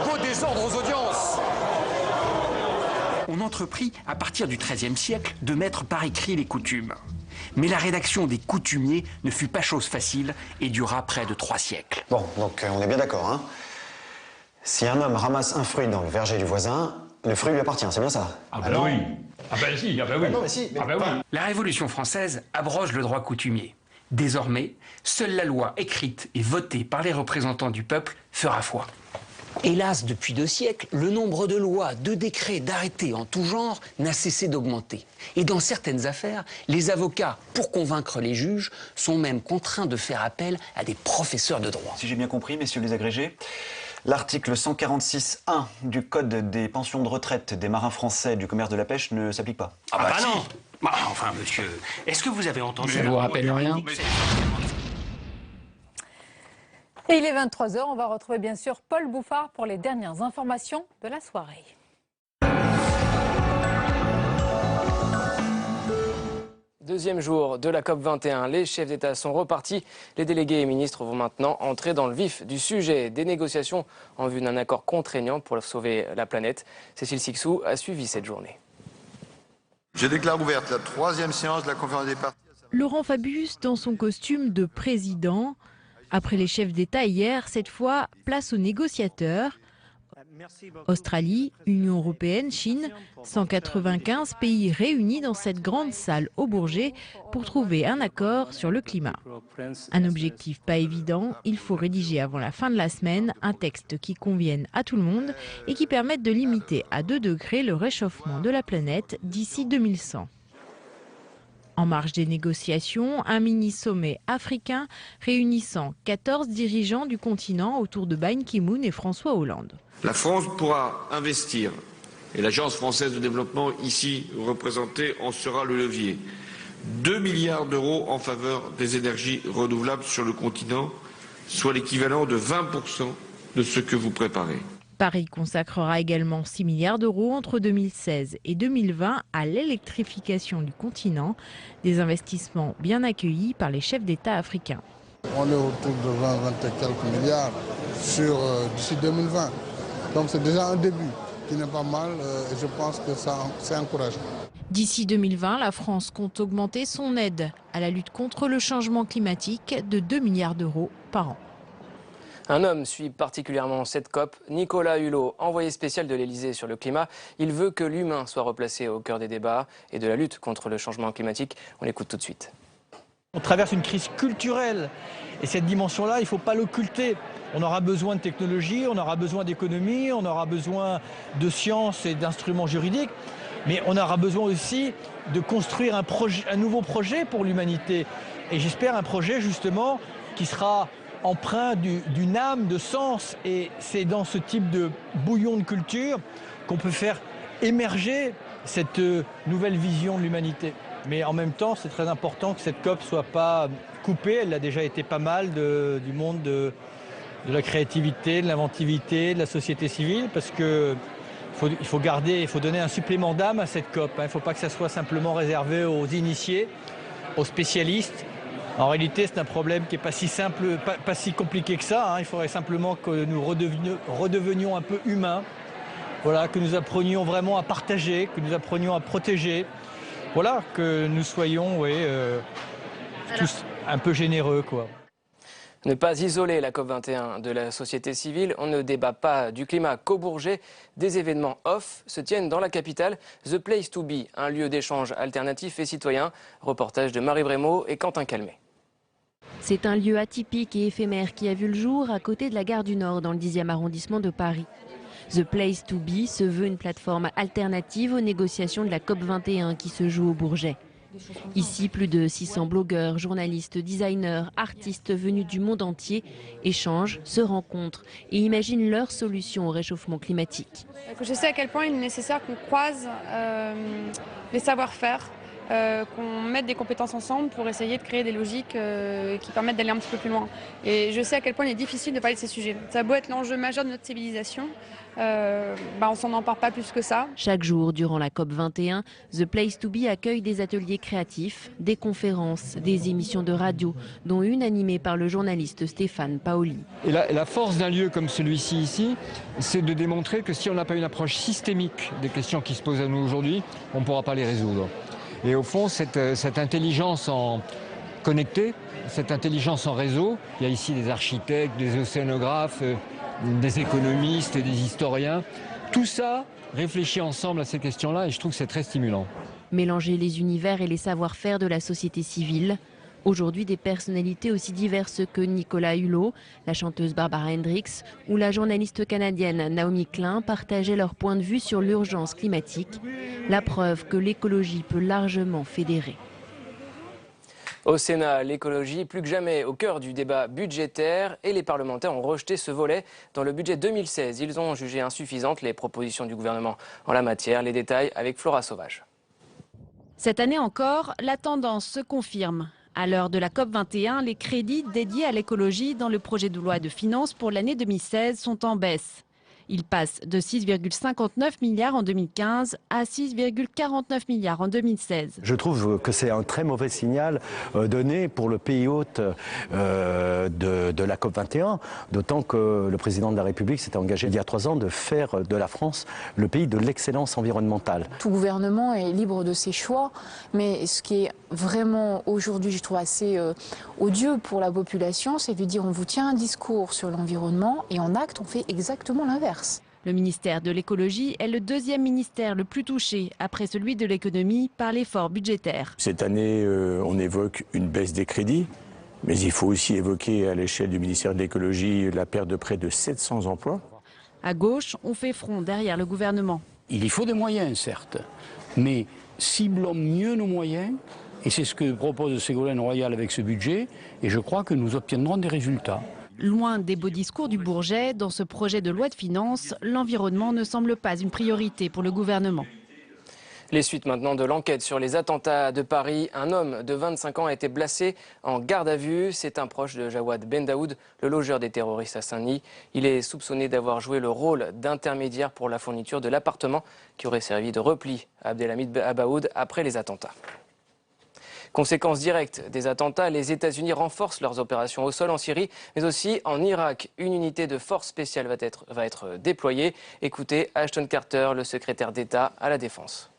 Vos désordres aux audiences. On entreprit, à partir du XIIIe siècle, de mettre par écrit les coutumes. Mais la rédaction des coutumiers ne fut pas chose facile et dura près de 3 siècles. Bon, donc on est bien d'accord, hein? Si un homme ramasse un fruit dans le verger du voisin, le fruit lui appartient, c'est bien ça? Ah bah oui. Ah bah si, ah bah oui. Ah bah oui. La Révolution française abroge le droit coutumier. Désormais, seule la loi écrite et votée par les représentants du peuple fera foi. Hélas, depuis 2 siècles, le nombre de lois, de décrets, d'arrêtés en tout genre n'a cessé d'augmenter. Et dans certaines affaires, les avocats, pour convaincre les juges, sont même contraints de faire appel à des professeurs de droit. Si j'ai bien compris, messieurs les agrégés, l'article 146.1 du Code des pensions de retraite des marins français du commerce de la pêche ne s'applique pas. Ah bah non. Bah, enfin, monsieur, est-ce que vous avez entendu... Ça vous rappelle rien? Et il est 23h, on va retrouver bien sûr Paul Bouffard pour les dernières informations de la soirée. Deuxième jour de la COP21, les chefs d'État sont repartis. Les délégués et ministres vont maintenant entrer dans le vif du sujet. Des négociations en vue d'un accord contraignant pour sauver la planète. Cécile Sixou a suivi cette journée. Je déclare ouverte la 3e séance de la conférence des partis. Laurent Fabius dans son costume de président. Après les chefs d'État hier, cette fois, place aux négociateurs. Australie, Union européenne, Chine, 195 pays réunis dans cette grande salle au Bourget pour trouver un accord sur le climat. Un objectif pas évident, il faut rédiger avant la fin de la semaine un texte qui convienne à tout le monde et qui permette de limiter à 2 degrés le réchauffement de la planète d'ici 2100. En marge des négociations, un mini-sommet africain réunissant 14 dirigeants du continent autour de Ban Ki-moon et François Hollande. La France pourra investir, et l'Agence française de développement ici représentée en sera le levier, 2 milliards d'euros en faveur des énergies renouvelables sur le continent, soit l'équivalent de 20% de ce que vous préparez. Paris consacrera également 6 milliards d'euros entre 2016 et 2020 à l'électrification du continent, des investissements bien accueillis par les chefs d'État africains. On est autour de 20 et quelques milliards d'ici 2020. Donc c'est déjà un début qui n'est pas mal et je pense que c'est encourageant. D'ici 2020, la France compte augmenter son aide à la lutte contre le changement climatique de 2 milliards d'euros par an. Un homme suit particulièrement cette COP, Nicolas Hulot, envoyé spécial de l'Elysée sur le climat. Il veut que l'humain soit replacé au cœur des débats et de la lutte contre le changement climatique. On l'écoute tout de suite. On traverse une crise culturelle et cette dimension-là, il ne faut pas l'occulter. On aura besoin de technologie, on aura besoin d'économie, on aura besoin de sciences et d'instruments juridiques, mais on aura besoin aussi de construire un nouveau projet pour l'humanité. Et j'espère un projet justement qui sera empreint d'une âme, de sens. Et c'est dans ce type de bouillon de culture qu'on peut faire émerger cette nouvelle vision de l'humanité. Mais en même temps, c'est très important que cette COP ne soit pas coupée. Elle a déjà été pas mal du monde de la créativité, de l'inventivité, de la société civile, parce qu'il faut donner un supplément d'âme à cette COP. Il ne faut pas que ça soit simplement réservé aux initiés, aux spécialistes. En réalité, c'est un problème qui n'est pas si simple, pas si compliqué que ça. Il faudrait simplement que nous redevenions un peu humains voilà, que nous apprenions vraiment à partager, que nous apprenions à protéger, voilà, que nous soyons tous un peu généreux, quoi. Ne pas isoler la COP21 de la société civile, on ne débat pas du climat qu'au Bourget. Des événements off se tiennent dans la capitale. The Place to Be, un lieu d'échange alternatif et citoyen. Reportage de Marie Brémaud et Quentin Calmet. C'est un lieu atypique et éphémère qui a vu le jour à côté de la gare du Nord dans le 10e arrondissement de Paris. The Place to Be se veut une plateforme alternative aux négociations de la COP21 qui se joue au Bourget. Ici, plus de 600 blogueurs, journalistes, designers, artistes venus du monde entier échangent, se rencontrent et imaginent leurs solutions au réchauffement climatique. Je sais à quel point il est nécessaire qu'on croise les savoir-faire, qu'on mette des compétences ensemble pour essayer de créer des logiques qui permettent d'aller un petit peu plus loin. Et je sais à quel point il est difficile de parler de ces sujets. Ça a beau être l'enjeu majeur de notre civilisation, on s'en empare pas plus que ça. Chaque jour, durant la COP21, The Place to Be accueille des ateliers créatifs, des conférences, des émissions de radio, dont une animée par le journaliste Stéphane Paoli. Et la force d'un lieu comme celui-ci ici, c'est de démontrer que si on n'a pas une approche systémique des questions qui se posent à nous aujourd'hui, on ne pourra pas les résoudre. Et au fond, cette intelligence en connectée, cette intelligence en réseau, il y a ici des architectes, des océanographes, des économistes et des historiens. Tout ça réfléchit ensemble à ces questions-là et je trouve que c'est très stimulant. Mélanger les univers et les savoir-faire de la société civile. Aujourd'hui, des personnalités aussi diverses que Nicolas Hulot, la chanteuse Barbara Hendricks ou la journaliste canadienne Naomi Klein partageaient leur point de vue sur l'urgence climatique. La preuve que l'écologie peut largement fédérer. Au Sénat, l'écologie plus que jamais au cœur du débat budgétaire et les parlementaires ont rejeté ce volet. Dans le budget 2016, ils ont jugé insuffisantes les propositions du gouvernement en la matière. Les détails avec Flora Sauvage. Cette année encore, la tendance se confirme. À l'heure de la COP21, les crédits dédiés à l'écologie dans le projet de loi de finances pour l'année 2016 sont en baisse. Ils passent de 6,59 milliards en 2015 à 6,49 milliards en 2016. Je trouve que c'est un très mauvais signal donné pour le pays hôte de la COP21, d'autant que le président de la République s'était engagé il y a 3 ans de faire de la France le pays de l'excellence environnementale. Tout gouvernement est libre de ses choix, mais ce qui est vraiment aujourd'hui, je trouve assez odieux pour la population, c'est de dire on vous tient un discours sur l'environnement et en acte on fait exactement l'inverse. Le ministère de l'écologie est le 2e ministère le plus touché, après celui de l'économie, par l'effort budgétaire. Cette année, on évoque une baisse des crédits, mais il faut aussi évoquer à l'échelle du ministère de l'écologie la perte de près de 700 emplois. À gauche, on fait front derrière le gouvernement. Il y faut des moyens, certes, mais ciblons mieux nos moyens, et c'est ce que propose Ségolène Royal avec ce budget, et je crois que nous obtiendrons des résultats. Loin des beaux discours du Bourget, dans ce projet de loi de finances, l'environnement ne semble pas une priorité pour le gouvernement. Les suites maintenant de l'enquête sur les attentats de Paris. Un homme de 25 ans a été placé en garde à vue. C'est un proche de Jawad Ben Daoud, le logeur des terroristes à Saint-Denis. Il est soupçonné d'avoir joué le rôle d'intermédiaire pour la fourniture de l'appartement qui aurait servi de repli à Abdelhamid Abaoud après les attentats. Conséquence directe des attentats, les États-Unis renforcent leurs opérations au sol en Syrie, mais aussi en Irak. Une unité de force spéciale va être déployée. Écoutez Ashton Carter, le secrétaire d'État à la Défense.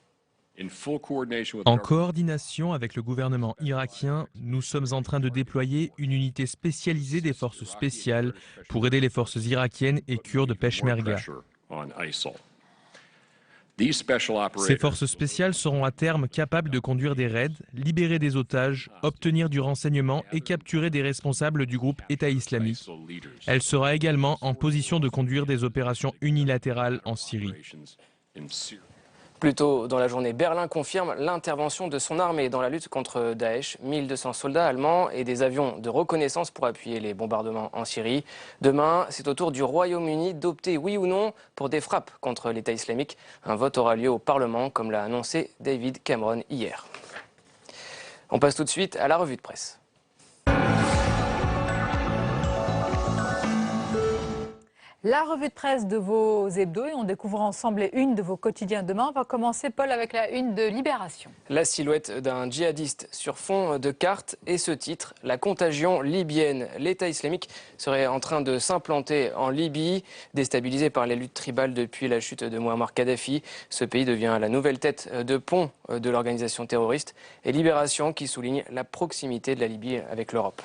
En coordination avec le gouvernement irakien, nous sommes en train de déployer une unité spécialisée des forces spéciales pour aider les forces irakiennes et kurdes Peshmerga. Ces forces spéciales seront à terme capables de conduire des raids, libérer des otages, obtenir du renseignement et capturer des responsables du groupe État islamique. Elle sera également en position de conduire des opérations unilatérales en Syrie. Plus tôt dans la journée, Berlin confirme l'intervention de son armée dans la lutte contre Daesh. 1200 soldats allemands et des avions de reconnaissance pour appuyer les bombardements en Syrie. Demain, c'est au tour du Royaume-Uni d'opter oui ou non pour des frappes contre l'État islamique. Un vote aura lieu au Parlement, comme l'a annoncé David Cameron hier. On passe tout de suite à la revue de presse. La revue de presse de vos hebdos et on découvre ensemble les unes de vos quotidiens demain. On va commencer, Paul, avec la une de Libération. La silhouette d'un djihadiste sur fond de carte et ce titre, la contagion libyenne. L'État islamique serait en train de s'implanter en Libye, déstabilisé par les luttes tribales depuis la chute de Muammar Kadhafi. Ce pays devient la nouvelle tête de pont de l'organisation terroriste. Et Libération qui souligne la proximité de la Libye avec l'Europe.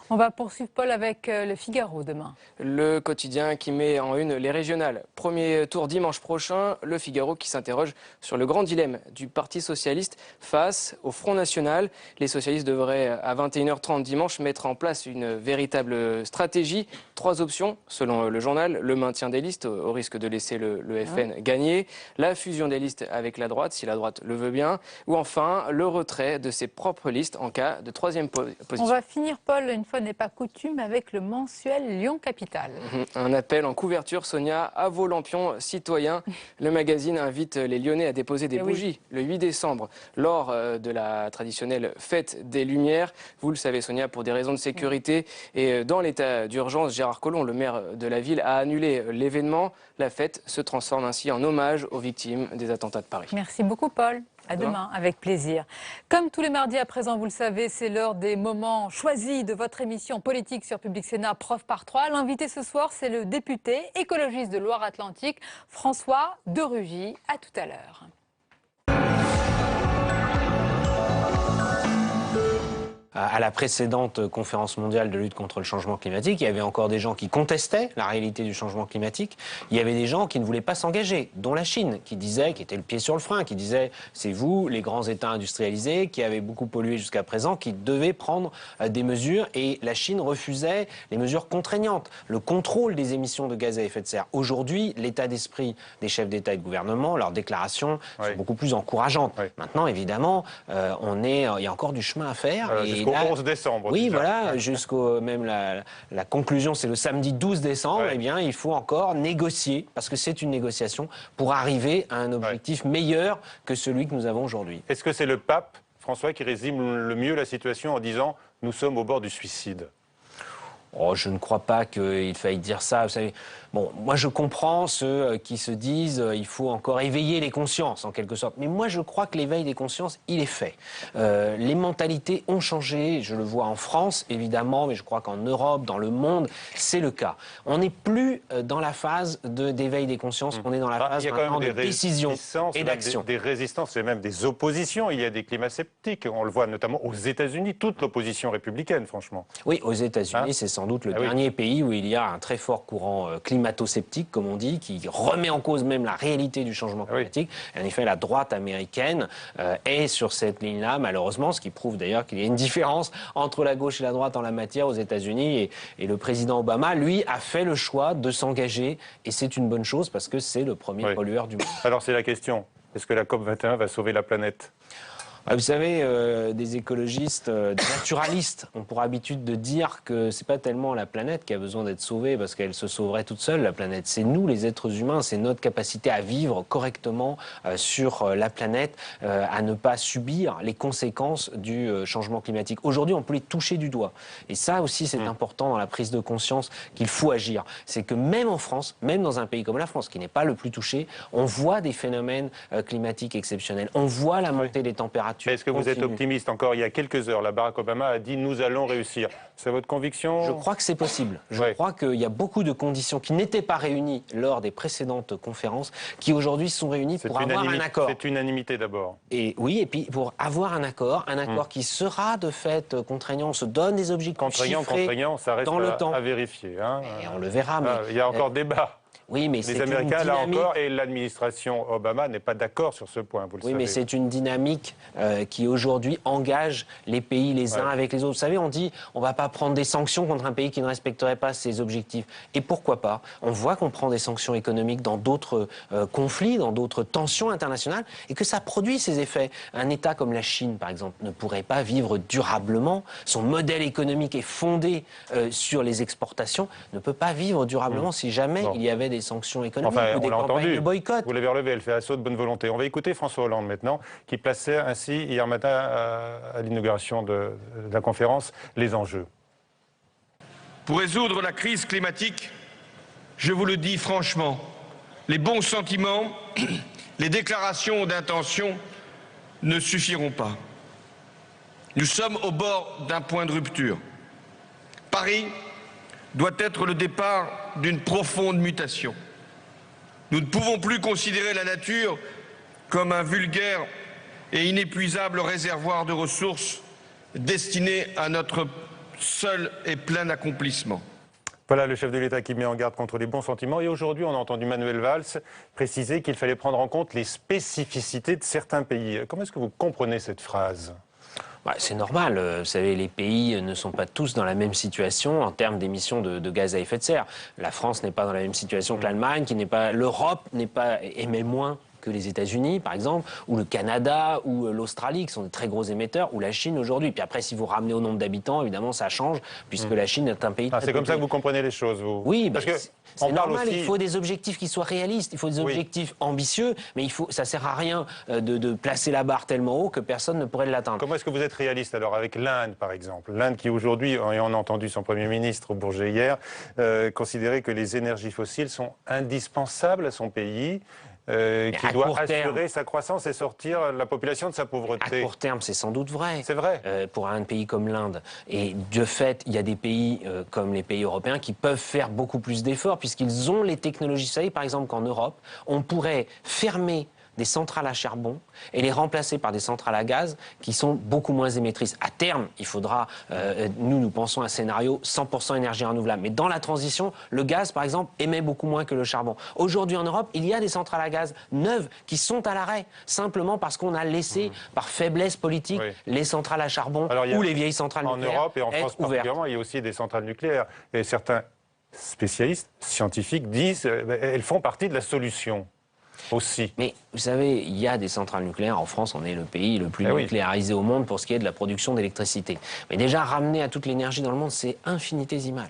On va poursuivre, Paul, avec Le Figaro demain. Le quotidien qui met en une les régionales. Premier tour dimanche prochain, Le Figaro qui s'interroge sur le grand dilemme du Parti socialiste face au Front National. Les socialistes devraient à 21h30 dimanche mettre en place une véritable stratégie. 3 options selon le journal. Le maintien des listes au risque de laisser le FN gagner. La fusion des listes avec la droite si la droite le veut bien. Ou enfin le retrait de ses propres listes en cas de 3e position. On va finir, Paul, une fois n'est pas coutume, avec le mensuel Lyon-Capitale. Un appel en couverture, Sonia, à vos lampions citoyens. Le magazine invite les Lyonnais à déposer des bougies le 8 décembre lors de la traditionnelle fête des Lumières. Vous le savez, Sonia, pour des raisons de sécurité et dans l'état d'urgence, Gérard Collomb, le maire de la ville, a annulé l'événement. La fête se transforme ainsi en hommage aux victimes des attentats de Paris. Merci beaucoup, Paul. À demain, avec plaisir. Comme tous les mardis à présent, vous le savez, c'est l'heure des moments choisis de votre émission politique sur Public Sénat, Preuve par 3. L'invité ce soir, c'est le député écologiste de Loire-Atlantique, François de Rugy. À tout à l'heure. À la précédente conférence mondiale de lutte contre le changement climatique, il y avait encore des gens qui contestaient la réalité du changement climatique. Il y avait des gens qui ne voulaient pas s'engager, dont la Chine, qui était le pied sur le frein, qui disait c'est vous, les grands États industrialisés, qui avaient beaucoup pollué jusqu'à présent, qui devaient prendre des mesures. Et la Chine refusait les mesures contraignantes, le contrôle des émissions de gaz à effet de serre. Aujourd'hui, l'état d'esprit des chefs d'État et de gouvernement, leurs déclarations sont beaucoup plus encourageantes. Maintenant, évidemment, il y a encore du chemin à faire. Jusqu'au 11 décembre. Oui, voilà, jusqu'au même la conclusion, c'est le samedi 12 décembre. Eh bien, il faut encore négocier, parce que c'est une négociation, pour arriver à un objectif meilleur que celui que nous avons aujourd'hui. Est-ce que c'est le pape, François, qui résume le mieux la situation en disant « nous sommes au bord du suicide » ? Oh, je ne crois pas qu'il faille dire ça. Vous savez, bon, moi je comprends ceux qui se disent il faut encore éveiller les consciences en quelque sorte. Mais moi je crois que l'éveil des consciences, il est fait. Les mentalités ont changé. Je le vois en France évidemment, mais je crois qu'en Europe, dans le monde, c'est le cas. On n'est plus dans la phase d'éveil des consciences. On est dans la phase maintenant de décision et d'action. Des résistances et même des oppositions. Il y a des climats sceptiques. On le voit notamment aux États-Unis. Toute l'opposition républicaine, franchement. Oui, aux États-Unis, c'est sans doute le dernier pays où il y a un très fort courant climato-sceptique, comme on dit, qui remet en cause même la réalité du changement climatique. En effet, la droite américaine est sur cette ligne-là, malheureusement, ce qui prouve d'ailleurs qu'il y a une différence entre la gauche et la droite en la matière aux États-Unis. Et le président Obama, lui, a fait le choix de s'engager. Et c'est une bonne chose parce que c'est le premier pollueur du monde. Alors c'est la question, est-ce que la COP21 va sauver la planète ? Vous savez, des écologistes, des naturalistes ont pour habitude de dire que c'est pas tellement la planète qui a besoin d'être sauvée parce qu'elle se sauverait toute seule, la planète. C'est nous, les êtres humains, c'est notre capacité à vivre correctement sur la planète, à ne pas subir les conséquences du changement climatique. Aujourd'hui, on peut les toucher du doigt. Et ça aussi, c'est important dans la prise de conscience qu'il faut agir. C'est que même en France, même dans un pays comme la France, qui n'est pas le plus touché, on voit des phénomènes climatiques exceptionnels. On voit la montée des températures. Est-ce que vous êtes optimiste? Encore il y a quelques heures, Barack Obama a dit « nous allons réussir ». C'est votre conviction? Je crois que c'est possible. Je crois qu'il y a beaucoup de conditions qui n'étaient pas réunies lors des précédentes conférences, qui aujourd'hui sont réunies pour avoir un accord. C'est unanimité d'abord. Et oui, et puis pour avoir un accord qui sera de fait contraignant. On se donne des objectifs chiffrés ça reste dans le temps. À vérifier. Hein. Et on le verra. Mais il y a encore débat. Oui, mais les Américains, là encore, et l'administration Obama n'est pas d'accord sur ce point, vous le savez. Oui, mais c'est une dynamique qui aujourd'hui engage les pays les uns avec les autres. Vous savez, on dit on ne va pas prendre des sanctions contre un pays qui ne respecterait pas ses objectifs. Et pourquoi pas? On voit qu'on prend des sanctions économiques dans d'autres conflits, dans d'autres tensions internationales, et que ça produit ses effets. Un État comme la Chine, par exemple, ne pourrait pas vivre durablement. Son modèle économique est fondé sur les exportations, ne peut pas vivre durablement si jamais il y avait des sanctions économiques ou des campagnes de boycott. Vous l'avez relevé, elle fait assaut de bonne volonté. On va écouter François Hollande maintenant, qui plaçait ainsi hier matin à l'inauguration de la conférence les enjeux. Pour résoudre la crise climatique, je vous le dis franchement, les bons sentiments, les déclarations d'intention ne suffiront pas. Nous sommes au bord d'un point de rupture. Paris doit être le départ d'une profonde mutation. Nous ne pouvons plus considérer la nature comme un vulgaire et inépuisable réservoir de ressources destiné à notre seul et plein accomplissement. Voilà le chef de l'État qui met en garde contre les bons sentiments. Et aujourd'hui, on a entendu Manuel Valls préciser qu'il fallait prendre en compte les spécificités de certains pays. Comment est-ce que vous comprenez cette phrase ? C'est normal, vous savez, les pays ne sont pas tous dans la même situation en termes d'émissions de gaz à effet de serre. La France n'est pas dans la même situation que l'Allemagne, l'Europe émet moins que les États-Unis, par exemple, ou le Canada, ou l'Australie, qui sont de très gros émetteurs, ou la Chine aujourd'hui. Puis après, si vous ramenez au nombre d'habitants, évidemment, ça change, puisque la Chine est un pays très c'est comme ça que vous comprenez les choses, vous ? Oui, parce que c'est normal, il faut des objectifs qui soient réalistes, il faut des objectifs ambitieux, mais ça ne sert à rien de placer la barre tellement haut que personne ne pourrait l'atteindre. Comment est-ce que vous êtes réaliste alors avec l'Inde, par exemple ? L'Inde qui aujourd'hui, et on a entendu son Premier ministre au Bourget hier, considérait que les énergies fossiles sont indispensables à son pays, qui doit assurer sa croissance et sortir la population de sa pauvreté. À court terme, c'est sans doute vrai. C'est vrai. Pour un pays comme l'Inde. Et de fait, il y a des pays comme les pays européens qui peuvent faire beaucoup plus d'efforts puisqu'ils ont les technologies. Vous savez, par exemple, qu'en Europe, on pourrait fermer des centrales à charbon et les remplacer par des centrales à gaz qui sont beaucoup moins émettrices. À terme, il faudra, nous pensons à un scénario 100% énergie renouvelable. Mais dans la transition, le gaz, par exemple, émet beaucoup moins que le charbon. Aujourd'hui, en Europe, il y a des centrales à gaz neuves qui sont à l'arrêt, simplement parce qu'on a laissé, par faiblesse politique, les centrales à charbon ou les vieilles centrales nucléaires. En Europe et en France particulièrement, il y a aussi des centrales nucléaires. Et certains spécialistes, scientifiques, disent qu'elles font partie de la solution. Aussi. Mais vous savez, il y a des centrales nucléaires. En France, on est le pays le plus nucléarisé au monde pour ce qui est de la production d'électricité. Mais déjà, ramener à toute l'énergie dans le monde, c'est infinitésimal.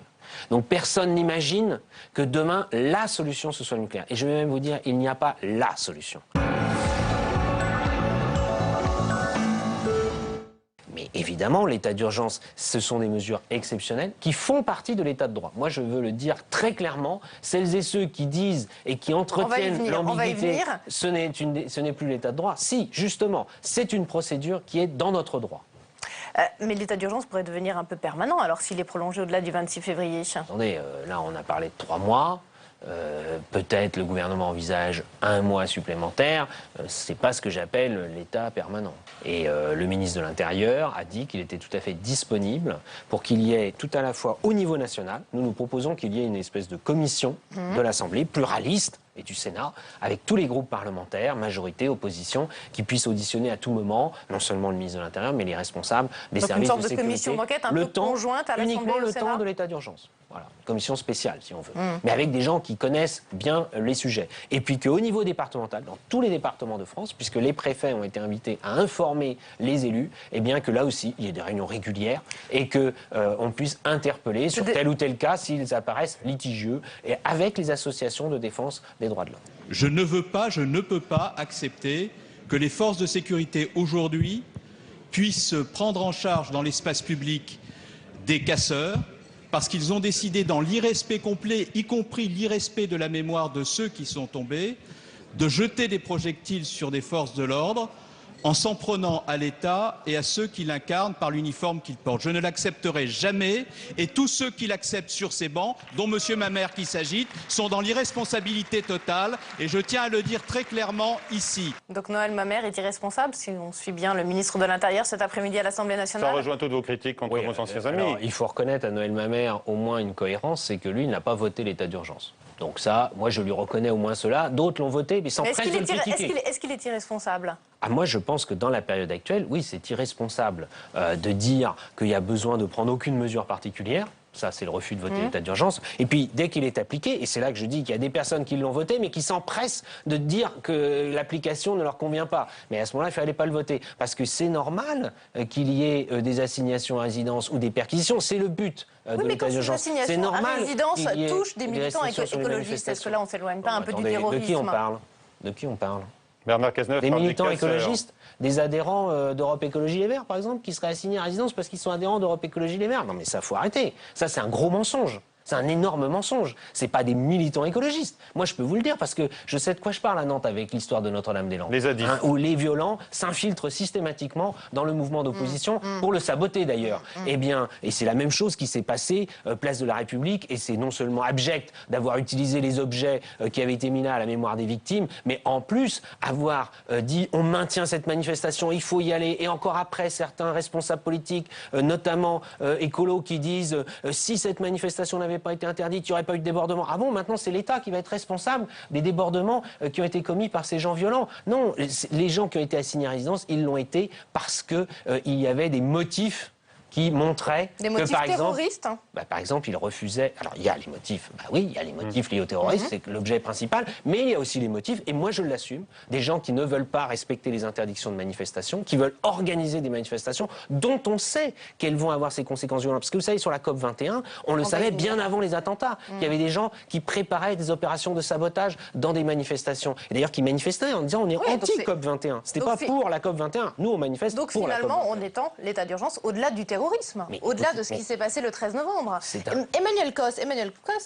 Donc personne n'imagine que demain, la solution, ce soit le nucléaire. Et je vais même vous dire, il n'y a pas la solution. Mais évidemment, l'état d'urgence, ce sont des mesures exceptionnelles qui font partie de l'état de droit. Moi, je veux le dire très clairement, celles et ceux qui disent et qui entretiennent l'ambiguïté, ce n'est plus l'état de droit. Si, justement, c'est une procédure qui est dans notre droit. Mais l'état d'urgence pourrait devenir un peu permanent, alors s'il est prolongé au-delà du 26 février. Attendez, là, on a parlé de 3 mois. Peut-être le gouvernement envisage 1 mois supplémentaire, c'est pas ce que j'appelle l'état permanent. Et le ministre de l'Intérieur a dit qu'il était tout à fait disponible pour qu'il y ait tout à la fois au niveau national, nous proposons qu'il y ait une espèce de commission de l'Assemblée pluraliste et du Sénat, avec tous les groupes parlementaires, majorité, opposition, qui puissent auditionner à tout moment, non seulement le ministre de l'Intérieur, mais les responsables des services de sécurité. Une sorte de commission d'enquête un peu conjointe à l'Assemblée et au Sénat. Uniquement le temps de l'état d'urgence. Voilà, commission spéciale, si on veut. Mais avec des gens qui connaissent bien les sujets. Et puis qu'au niveau départemental, dans tous les départements de France, puisque les préfets ont été invités à informer les élus, eh bien que là aussi, il y ait des réunions régulières et qu'on puisse interpeller sur tel ou tel cas s'ils apparaissent litigieux, et avec les associations de défense des droits de l'homme. Je ne peux pas accepter que les forces de sécurité aujourd'hui puissent prendre en charge dans l'espace public des casseurs, parce qu'ils ont décidé, dans l'irrespect complet, y compris l'irrespect de la mémoire de ceux qui sont tombés, de jeter des projectiles sur des forces de l'ordre en s'en prenant à l'État et à ceux qui l'incarnent par l'uniforme qu'ils portent. Je ne l'accepterai jamais, et tous ceux qui l'acceptent sur ces bancs, dont M. Mamère qui s'agite, sont dans l'irresponsabilité totale, et je tiens à le dire très clairement ici. Donc Noël Mamère est irresponsable, si on suit bien le ministre de l'Intérieur cet après-midi à l'Assemblée nationale. Ça rejoint toutes vos critiques contre vos anciens amis. Alors, il faut reconnaître à Noël Mamère au moins une cohérence, c'est que lui, il n'a pas voté l'état d'urgence. Donc ça, moi je lui reconnais au moins cela. D'autres l'ont voté, mais sans presque le critiquer. Est-ce qu'il est irresponsable ? Moi je pense que dans la période actuelle, oui, c'est irresponsable de dire qu'il y a besoin de prendre aucune mesure particulière. Ça, c'est le refus de voter l'état d'urgence. Et puis, dès qu'il est appliqué, et c'est là que je dis qu'il y a des personnes qui l'ont voté, mais qui s'empressent de dire que l'application ne leur convient pas. Mais à ce moment-là, il ne fallait pas le voter. Parce que c'est normal qu'il y ait des assignations à résidence ou des perquisitions. C'est le but de l'état d'urgence. C'est normal. À résidence touche des militants écologistes. Est-ce que là, on ne s'éloigne pas un peu du terrorisme ? De qui on parle ? De qui on parle ? Bernard Cazeneuve, des militants écologistes, des adhérents d'Europe Écologie Les Verts, par exemple, qui seraient assignés à résidence parce qu'ils sont adhérents d'Europe Écologie Les Verts. Non mais ça, faut arrêter. Ça, c'est un gros mensonge. C'est un énorme mensonge. C'est pas des militants écologistes. Moi, je peux vous le dire parce que je sais de quoi je parle à Nantes avec l'histoire de Notre-Dame-des-Landes. Les zadistes. Où les violents s'infiltrent systématiquement dans le mouvement d'opposition pour le saboter d'ailleurs. Eh bien, et c'est la même chose qui s'est passée place de la République, et c'est non seulement abject d'avoir utilisé les objets qui avaient été mis là à la mémoire des victimes, mais en plus avoir dit on maintient cette manifestation, il faut y aller, et encore après certains responsables politiques, notamment écolos, qui disent si cette manifestation n'avait pas été interdite, il n'y aurait pas eu de débordement. Ah bon, maintenant c'est l'État qui va être responsable des débordements qui ont été commis par ces gens violents? Non, les gens qui ont été assignés à résidence, ils l'ont été parce que il y avait des motifs qui montraient des motifs que, par terroristes, exemple, par exemple, ils refusaient... Alors, il y a les motifs, oui, il y a les motifs liés au terrorisme, c'est l'objet principal, mais il y a aussi les motifs, et moi je l'assume, des gens qui ne veulent pas respecter les interdictions de manifestation, qui veulent organiser des manifestations dont on sait qu'elles vont avoir ces conséquences violentes. Parce que vous savez, sur la COP21, on le savait bien avant les attentats. Il y avait des gens qui préparaient des opérations de sabotage dans des manifestations. Et d'ailleurs, qui manifestaient en disant on est anti-COP21. C'était pas pour la COP21. Nous, on manifeste pour la COP21. Donc finalement, on étend l'état d'urgence au-delà du terrorisme, au-delà de ce qui s'est passé le 13 novembre. Emmanuelle Cos,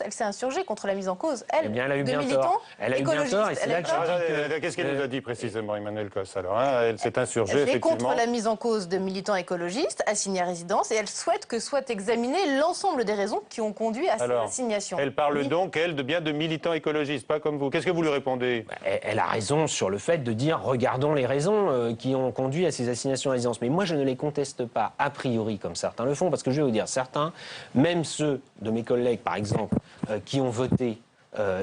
elle s'est insurgée contre la mise en cause, elle, de militants écologistes. Qu'est-ce qu'elle nous a dit précisément, Emmanuelle Cos? Alors, elle s'est insurgée, elle est effectivement. contre la mise en cause de militants écologistes assignés à résidence, et elle souhaite que soient examinées l'ensemble des raisons qui ont conduit à cette assignation. Elle parle donc, elle, bien de militants écologistes, pas comme vous. Qu'est-ce que vous lui répondez? Elle a raison sur le fait de dire regardons les raisons qui ont conduit à ces assignations à résidence. Mais moi, je ne les conteste pas a priori comme certains le font, parce que je vais vous dire, certains, même ceux de mes collègues, par exemple, qui ont voté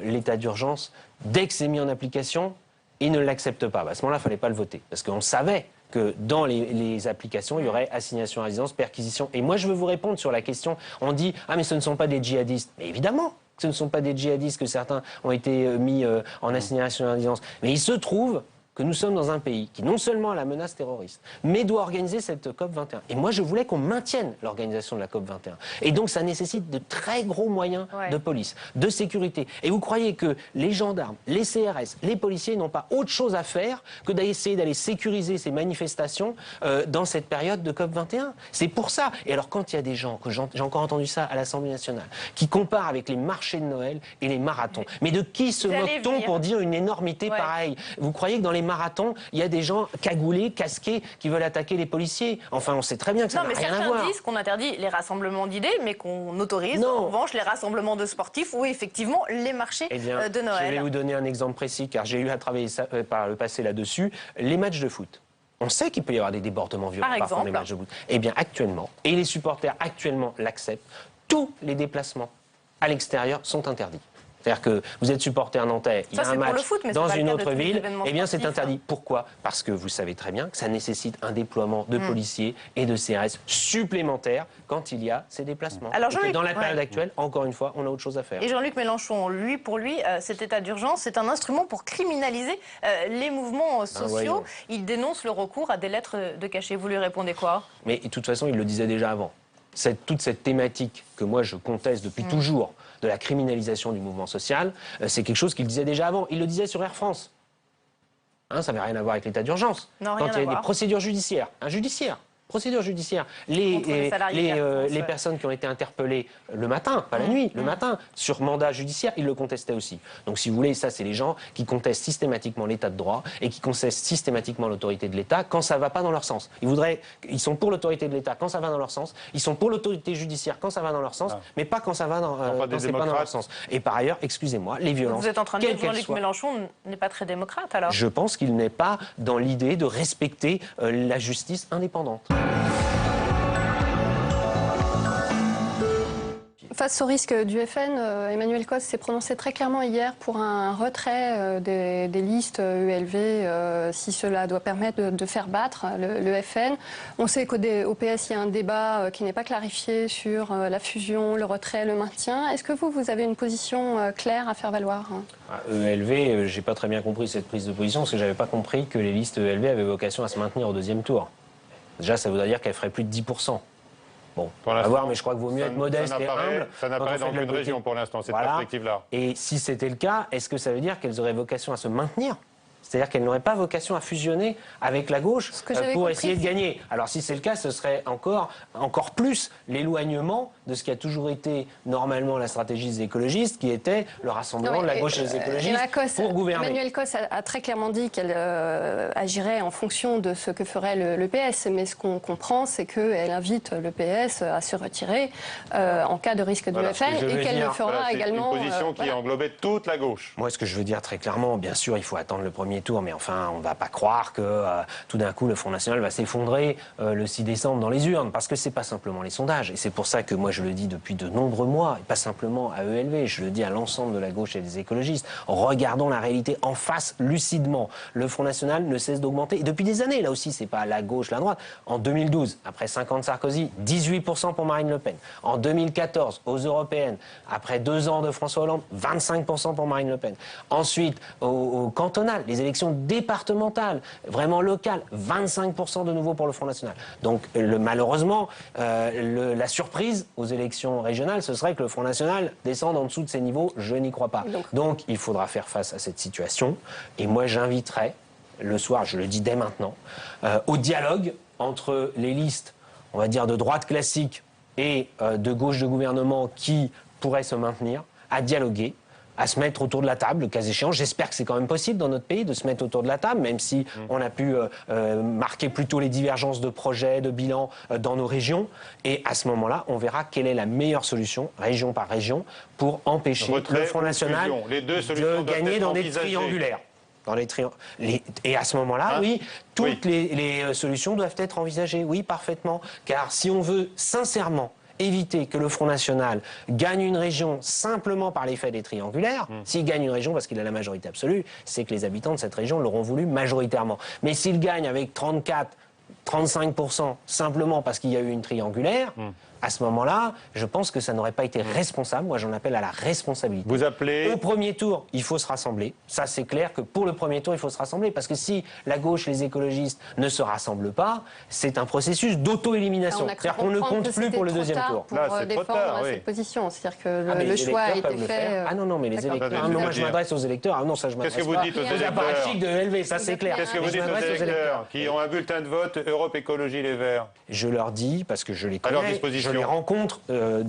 l'état d'urgence, dès que c'est mis en application, ils ne l'acceptent pas. À ce moment-là, il ne fallait pas le voter, parce qu'on savait que dans les applications, il y aurait assignation à résidence, perquisition. Et moi, je veux vous répondre sur la question, on dit « Ah, mais ce ne sont pas des djihadistes ». Mais évidemment que ce ne sont pas des djihadistes, que certains ont été mis en assignation à résidence. Mais il se trouve que nous sommes dans un pays qui non seulement a la menace terroriste, mais doit organiser cette COP21. Et moi, je voulais qu'on maintienne l'organisation de la COP21. Et donc, ça nécessite de très gros moyens de police, de sécurité. Et vous croyez que les gendarmes, les CRS, les policiers n'ont pas autre chose à faire que d'essayer d'aller sécuriser ces manifestations dans cette période de COP21? C'est pour ça. Et alors, quand il y a des gens, que j'ai encore entendu ça à l'Assemblée nationale, qui comparent avec les marchés de Noël et les marathons. Mais de qui se moque-t-on pour dire une énormité pareille? Vous croyez que dans les marathons, il y a des gens cagoulés, casqués, qui veulent attaquer les policiers? Enfin, on sait très bien que ça n'a rien à voir. Certains disent qu'on interdit les rassemblements d'idées, mais qu'on autorise en revanche les rassemblements de sportifs ou effectivement les marchés de Noël. Je vais vous donner un exemple précis, car j'ai eu à travailler par le passé là-dessus. Les matchs de foot. On sait qu'il peut y avoir des débordements violents parfois dans les matchs de foot. Eh bien, actuellement, et les supporters actuellement l'acceptent, tous les déplacements à l'extérieur sont interdits. C'est-à-dire que vous êtes supporter nantais, il y a un match dans une autre ville, eh bien c'est interdit. Pourquoi? Parce que vous savez très bien que ça nécessite un déploiement de policiers et de CRS supplémentaires quand il y a ces déplacements. Alors, et que dans la période actuelle, encore une fois, on a autre chose à faire. Et Jean-Luc Mélenchon, pour lui, cet état d'urgence, c'est un instrument pour criminaliser les mouvements sociaux. Il dénonce le recours à des lettres de cachet. Vous lui répondez quoi? Mais de toute façon, il le disait déjà avant. Toute cette thématique que moi je conteste depuis toujours, de la criminalisation du mouvement social, c'est quelque chose qu'il disait déjà avant. Il le disait sur Air France. Ça n'avait rien à voir avec l'état d'urgence. Quand il y avait des procédures judiciaires, procédure judiciaire. Les personnes qui ont été interpellées le matin, pas la nuit, le matin, sur mandat judiciaire, ils le contestaient aussi. Donc si vous voulez, ça c'est les gens qui contestent systématiquement l'état de droit et qui contestent systématiquement l'autorité de l'État quand ça ne va pas dans leur sens. Ils sont pour l'autorité de l'État quand ça va dans leur sens, ils sont pour l'autorité judiciaire quand ça va dans leur sens, mais pas quand ça va quand c'est pas dans leur sens. Et par ailleurs, excusez-moi, les violences... Vous êtes en train de dire que Jean-Luc Mélenchon n'est pas très démocrate alors? Je pense qu'il n'est pas dans l'idée de respecter la justice indépendante. Face au risque du FN, Emmanuelle Cos s'est prononcée très clairement hier pour un retrait des listes ELV si cela doit permettre de faire battre le FN. On sait qu'au PS, il y a un débat qui n'est pas clarifié sur la fusion, le retrait, le maintien. Est-ce que vous avez une position claire à faire valoir? ELV, j'ai pas très bien compris cette prise de position parce que j'avais pas compris que les listes ELV avaient vocation à se maintenir au deuxième tour. Déjà, ça voudrait dire qu'elles feraient plus de 10%. Bon, on va voir, mais je crois que vaut mieux être modeste et humble. Ça n'apparaît dans aucune région pour l'instant, cette perspective-là. Et si c'était le cas, est-ce que ça veut dire qu'elles auraient vocation à se maintenir C'est-à-dire qu'elle n'aurait pas vocation à fusionner avec la gauche pour essayer de gagner. Alors si c'est le cas, ce serait encore plus l'éloignement de ce qui a toujours été normalement la stratégie des écologistes, qui était le rassemblement de la gauche et des écologistes pour gouverner. Emmanuelle Cos a très clairement dit qu'elle agirait en fonction de ce que ferait le PS. Mais ce qu'on comprend, c'est qu'elle invite le PS à se retirer en cas de risque du FN et qu'elle le fera également. C'est une position qui englobait toute la gauche. Moi, ce que je veux dire très clairement, bien sûr, il faut attendre le premier tour, mais enfin, on ne va pas croire que tout d'un coup, le Front National va s'effondrer le 6 décembre dans les urnes, parce que ce n'est pas simplement les sondages. Et c'est pour ça que moi, je le dis depuis de nombreux mois, et pas simplement à ELV, je le dis à l'ensemble de la gauche et des écologistes. Regardons la réalité en face, lucidement. Le Front National ne cesse d'augmenter, et depuis des années, là aussi, c'est pas la gauche, la droite. En 2012, après 5 ans de Sarkozy, 18% pour Marine Le Pen. En 2014, aux européennes, après 2 ans de François Hollande, 25% pour Marine Le Pen. Ensuite, au cantonal, les élections départementales, vraiment locales, 25% de nouveau pour le Front National. Donc malheureusement, la surprise aux élections régionales, ce serait que le Front National descende en dessous de ces niveaux. Je n'y crois pas. Donc il faudra faire face à cette situation. Et moi j'inviterai, le soir, je le dis dès maintenant, au dialogue entre les listes, on va dire de droite classique et de gauche de gouvernement qui pourraient se maintenir, à dialoguer, à se mettre autour de la table, le cas échéant. J'espère que c'est quand même possible dans notre pays de se mettre autour de la table, même si on a pu marquer plutôt les divergences de projets, de bilans dans nos régions. Et à ce moment-là, on verra quelle est la meilleure solution, région par région, pour empêcher le Front National de gagner dans des triangulaires. Et à ce moment-là, oui, toutes les solutions doivent être envisagées, oui, parfaitement. Car si on veut sincèrement éviter que le Front National gagne une région simplement par l'effet des triangulaires, s'il gagne une région parce qu'il a la majorité absolue, c'est que les habitants de cette région l'auront voulu majoritairement. Mais s'il gagne avec 34-35% simplement parce qu'il y a eu une triangulaire, à ce moment-là, je pense que ça n'aurait pas été responsable. Moi, j'en appelle à la responsabilité. Vous appelez... Au premier tour, il faut se rassembler. Ça, c'est clair que pour le premier tour, il faut se rassembler. Parce que si la gauche, les écologistes ne se rassemblent pas, c'est un processus d'auto-élimination. C'est-à-dire qu'on ne compte plus pour le deuxième tour. Là, c'est trop tard, cette position. C'est-à-dire que le choix a été fait... Ah non, mais les électeurs... Moi, je m'adresse aux électeurs. Ah non, ça, je m'adresse pas. Qu'est-ce que vous dites aux électeurs de ELV, ça, c'est clair. Qu'est-ce que vous dites aux électeurs qui ont un bulletin de vote Europe Écologie Les Verts? Je leur dis, parce que je les connais, je les rencontre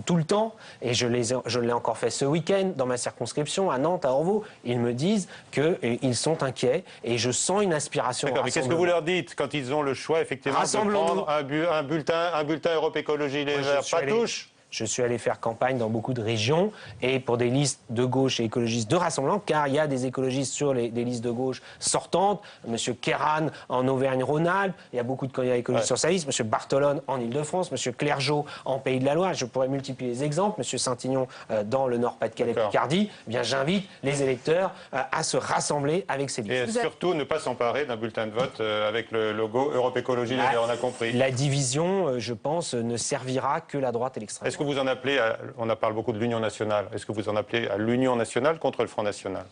tout le temps, et je l'ai encore fait ce week-end dans ma circonscription à Nantes, à Orvaux. Ils me disent qu'ils sont inquiets et je sens une aspiration. D'accord, mais qu'est-ce que vous leur dites quand ils ont le choix effectivement de prendre un bulletin Europe Écologie Les Verts? Pas touche. Je suis allé faire campagne dans beaucoup de régions et pour des listes de gauche et écologistes de rassemblement, car il y a des écologistes sur des listes de gauche sortantes. Monsieur Kéran en Auvergne-Rhône-Alpes, il y a beaucoup de candidats écologistes sur sa liste. Monsieur Bartolone en Ile-de-France, Monsieur Clergeau en Pays de la Loire. Je pourrais multiplier les exemples. Monsieur Saint-Ignon dans le Nord-Pas-de-Calais-Picardie. Eh bien, j'invite les électeurs à se rassembler avec ces listes. Et surtout ne pas s'emparer d'un bulletin de vote avec le logo Europe Écologie Les Verts. On a compris. La division, je pense, ne servira que la droite et l'extrême. Est-ce que vous en appelez on parle beaucoup de l'Union nationale, est-ce que vous en appelez à l'Union nationale contre le Front National?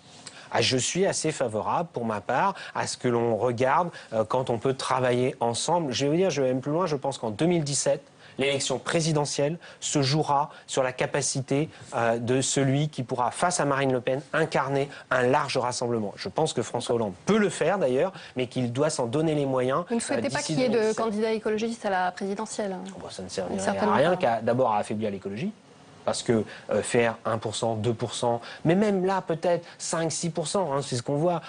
Je suis assez favorable, pour ma part, à ce que l'on regarde quand on peut travailler ensemble. Je vais vous dire, je vais même plus loin, je pense qu'en 2017, l'élection présidentielle se jouera sur la capacité de celui qui pourra, face à Marine Le Pen, incarner un large rassemblement. Je pense que François Hollande peut le faire d'ailleurs, mais qu'il doit s'en donner les moyens. Vous ne souhaitez pas qu'il y ait de candidats écologistes à la présidentielle? Ça ne servirait à rien qu'à d'abord à affaiblir l'écologie. Parce que faire 1%, 2%, mais même là peut-être 5-6%, c'est ce qu'on voit,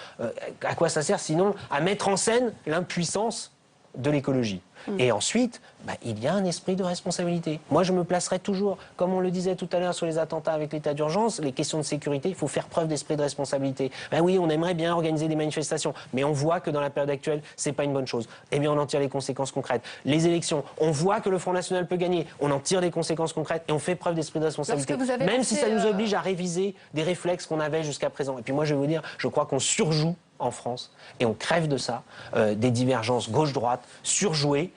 à quoi ça sert sinon? À mettre en scène l'impuissance de l'écologie. Et ensuite, il y a un esprit de responsabilité. Moi, je me placerai toujours, comme on le disait tout à l'heure sur les attentats avec l'état d'urgence, les questions de sécurité, il faut faire preuve d'esprit de responsabilité. Oui, on aimerait bien organiser des manifestations, mais on voit que dans la période actuelle, c'est pas une bonne chose. Eh bien, on en tire les conséquences concrètes. Les élections, on voit que le Front National peut gagner, on en tire les conséquences concrètes et on fait preuve d'esprit de responsabilité. Même si ça nous oblige à réviser des réflexes qu'on avait jusqu'à présent. Et puis moi, je vais vous dire, je crois qu'on surjoue en France, et on crève de ça, des divergences gauche-droite surjouées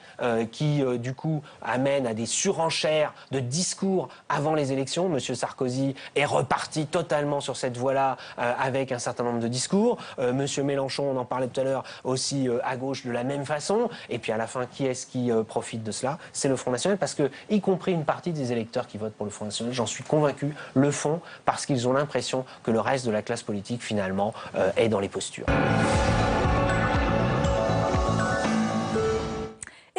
qui, du coup, amènent à des surenchères de discours avant les élections. Monsieur Sarkozy est reparti totalement sur cette voie-là avec un certain nombre de discours. Monsieur Mélenchon, on en parlait tout à l'heure, aussi à gauche de la même façon. Et puis à la fin, qui est-ce qui profite de cela? C'est le Front National, parce que, y compris une partie des électeurs qui votent pour le Front National, j'en suis convaincu, le font parce qu'ils ont l'impression que le reste de la classe politique, finalement, est dans les postures.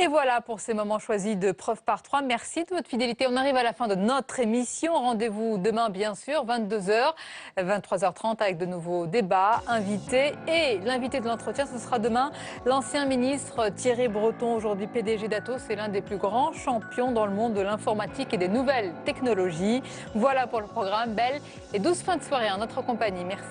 Et voilà pour ces moments choisis de Preuve par 3. Merci de votre fidélité. On arrive à la fin de notre émission. Rendez-vous demain, bien sûr, 22h, 23h30 avec de nouveaux débats, invités. Et l'invité de l'entretien, ce sera demain l'ancien ministre Thierry Breton, aujourd'hui PDG d'Atos. C'est l'un des plus grands champions dans le monde de l'informatique et des nouvelles technologies. Voilà pour le programme. Belle et douce fin de soirée en notre compagnie. Merci.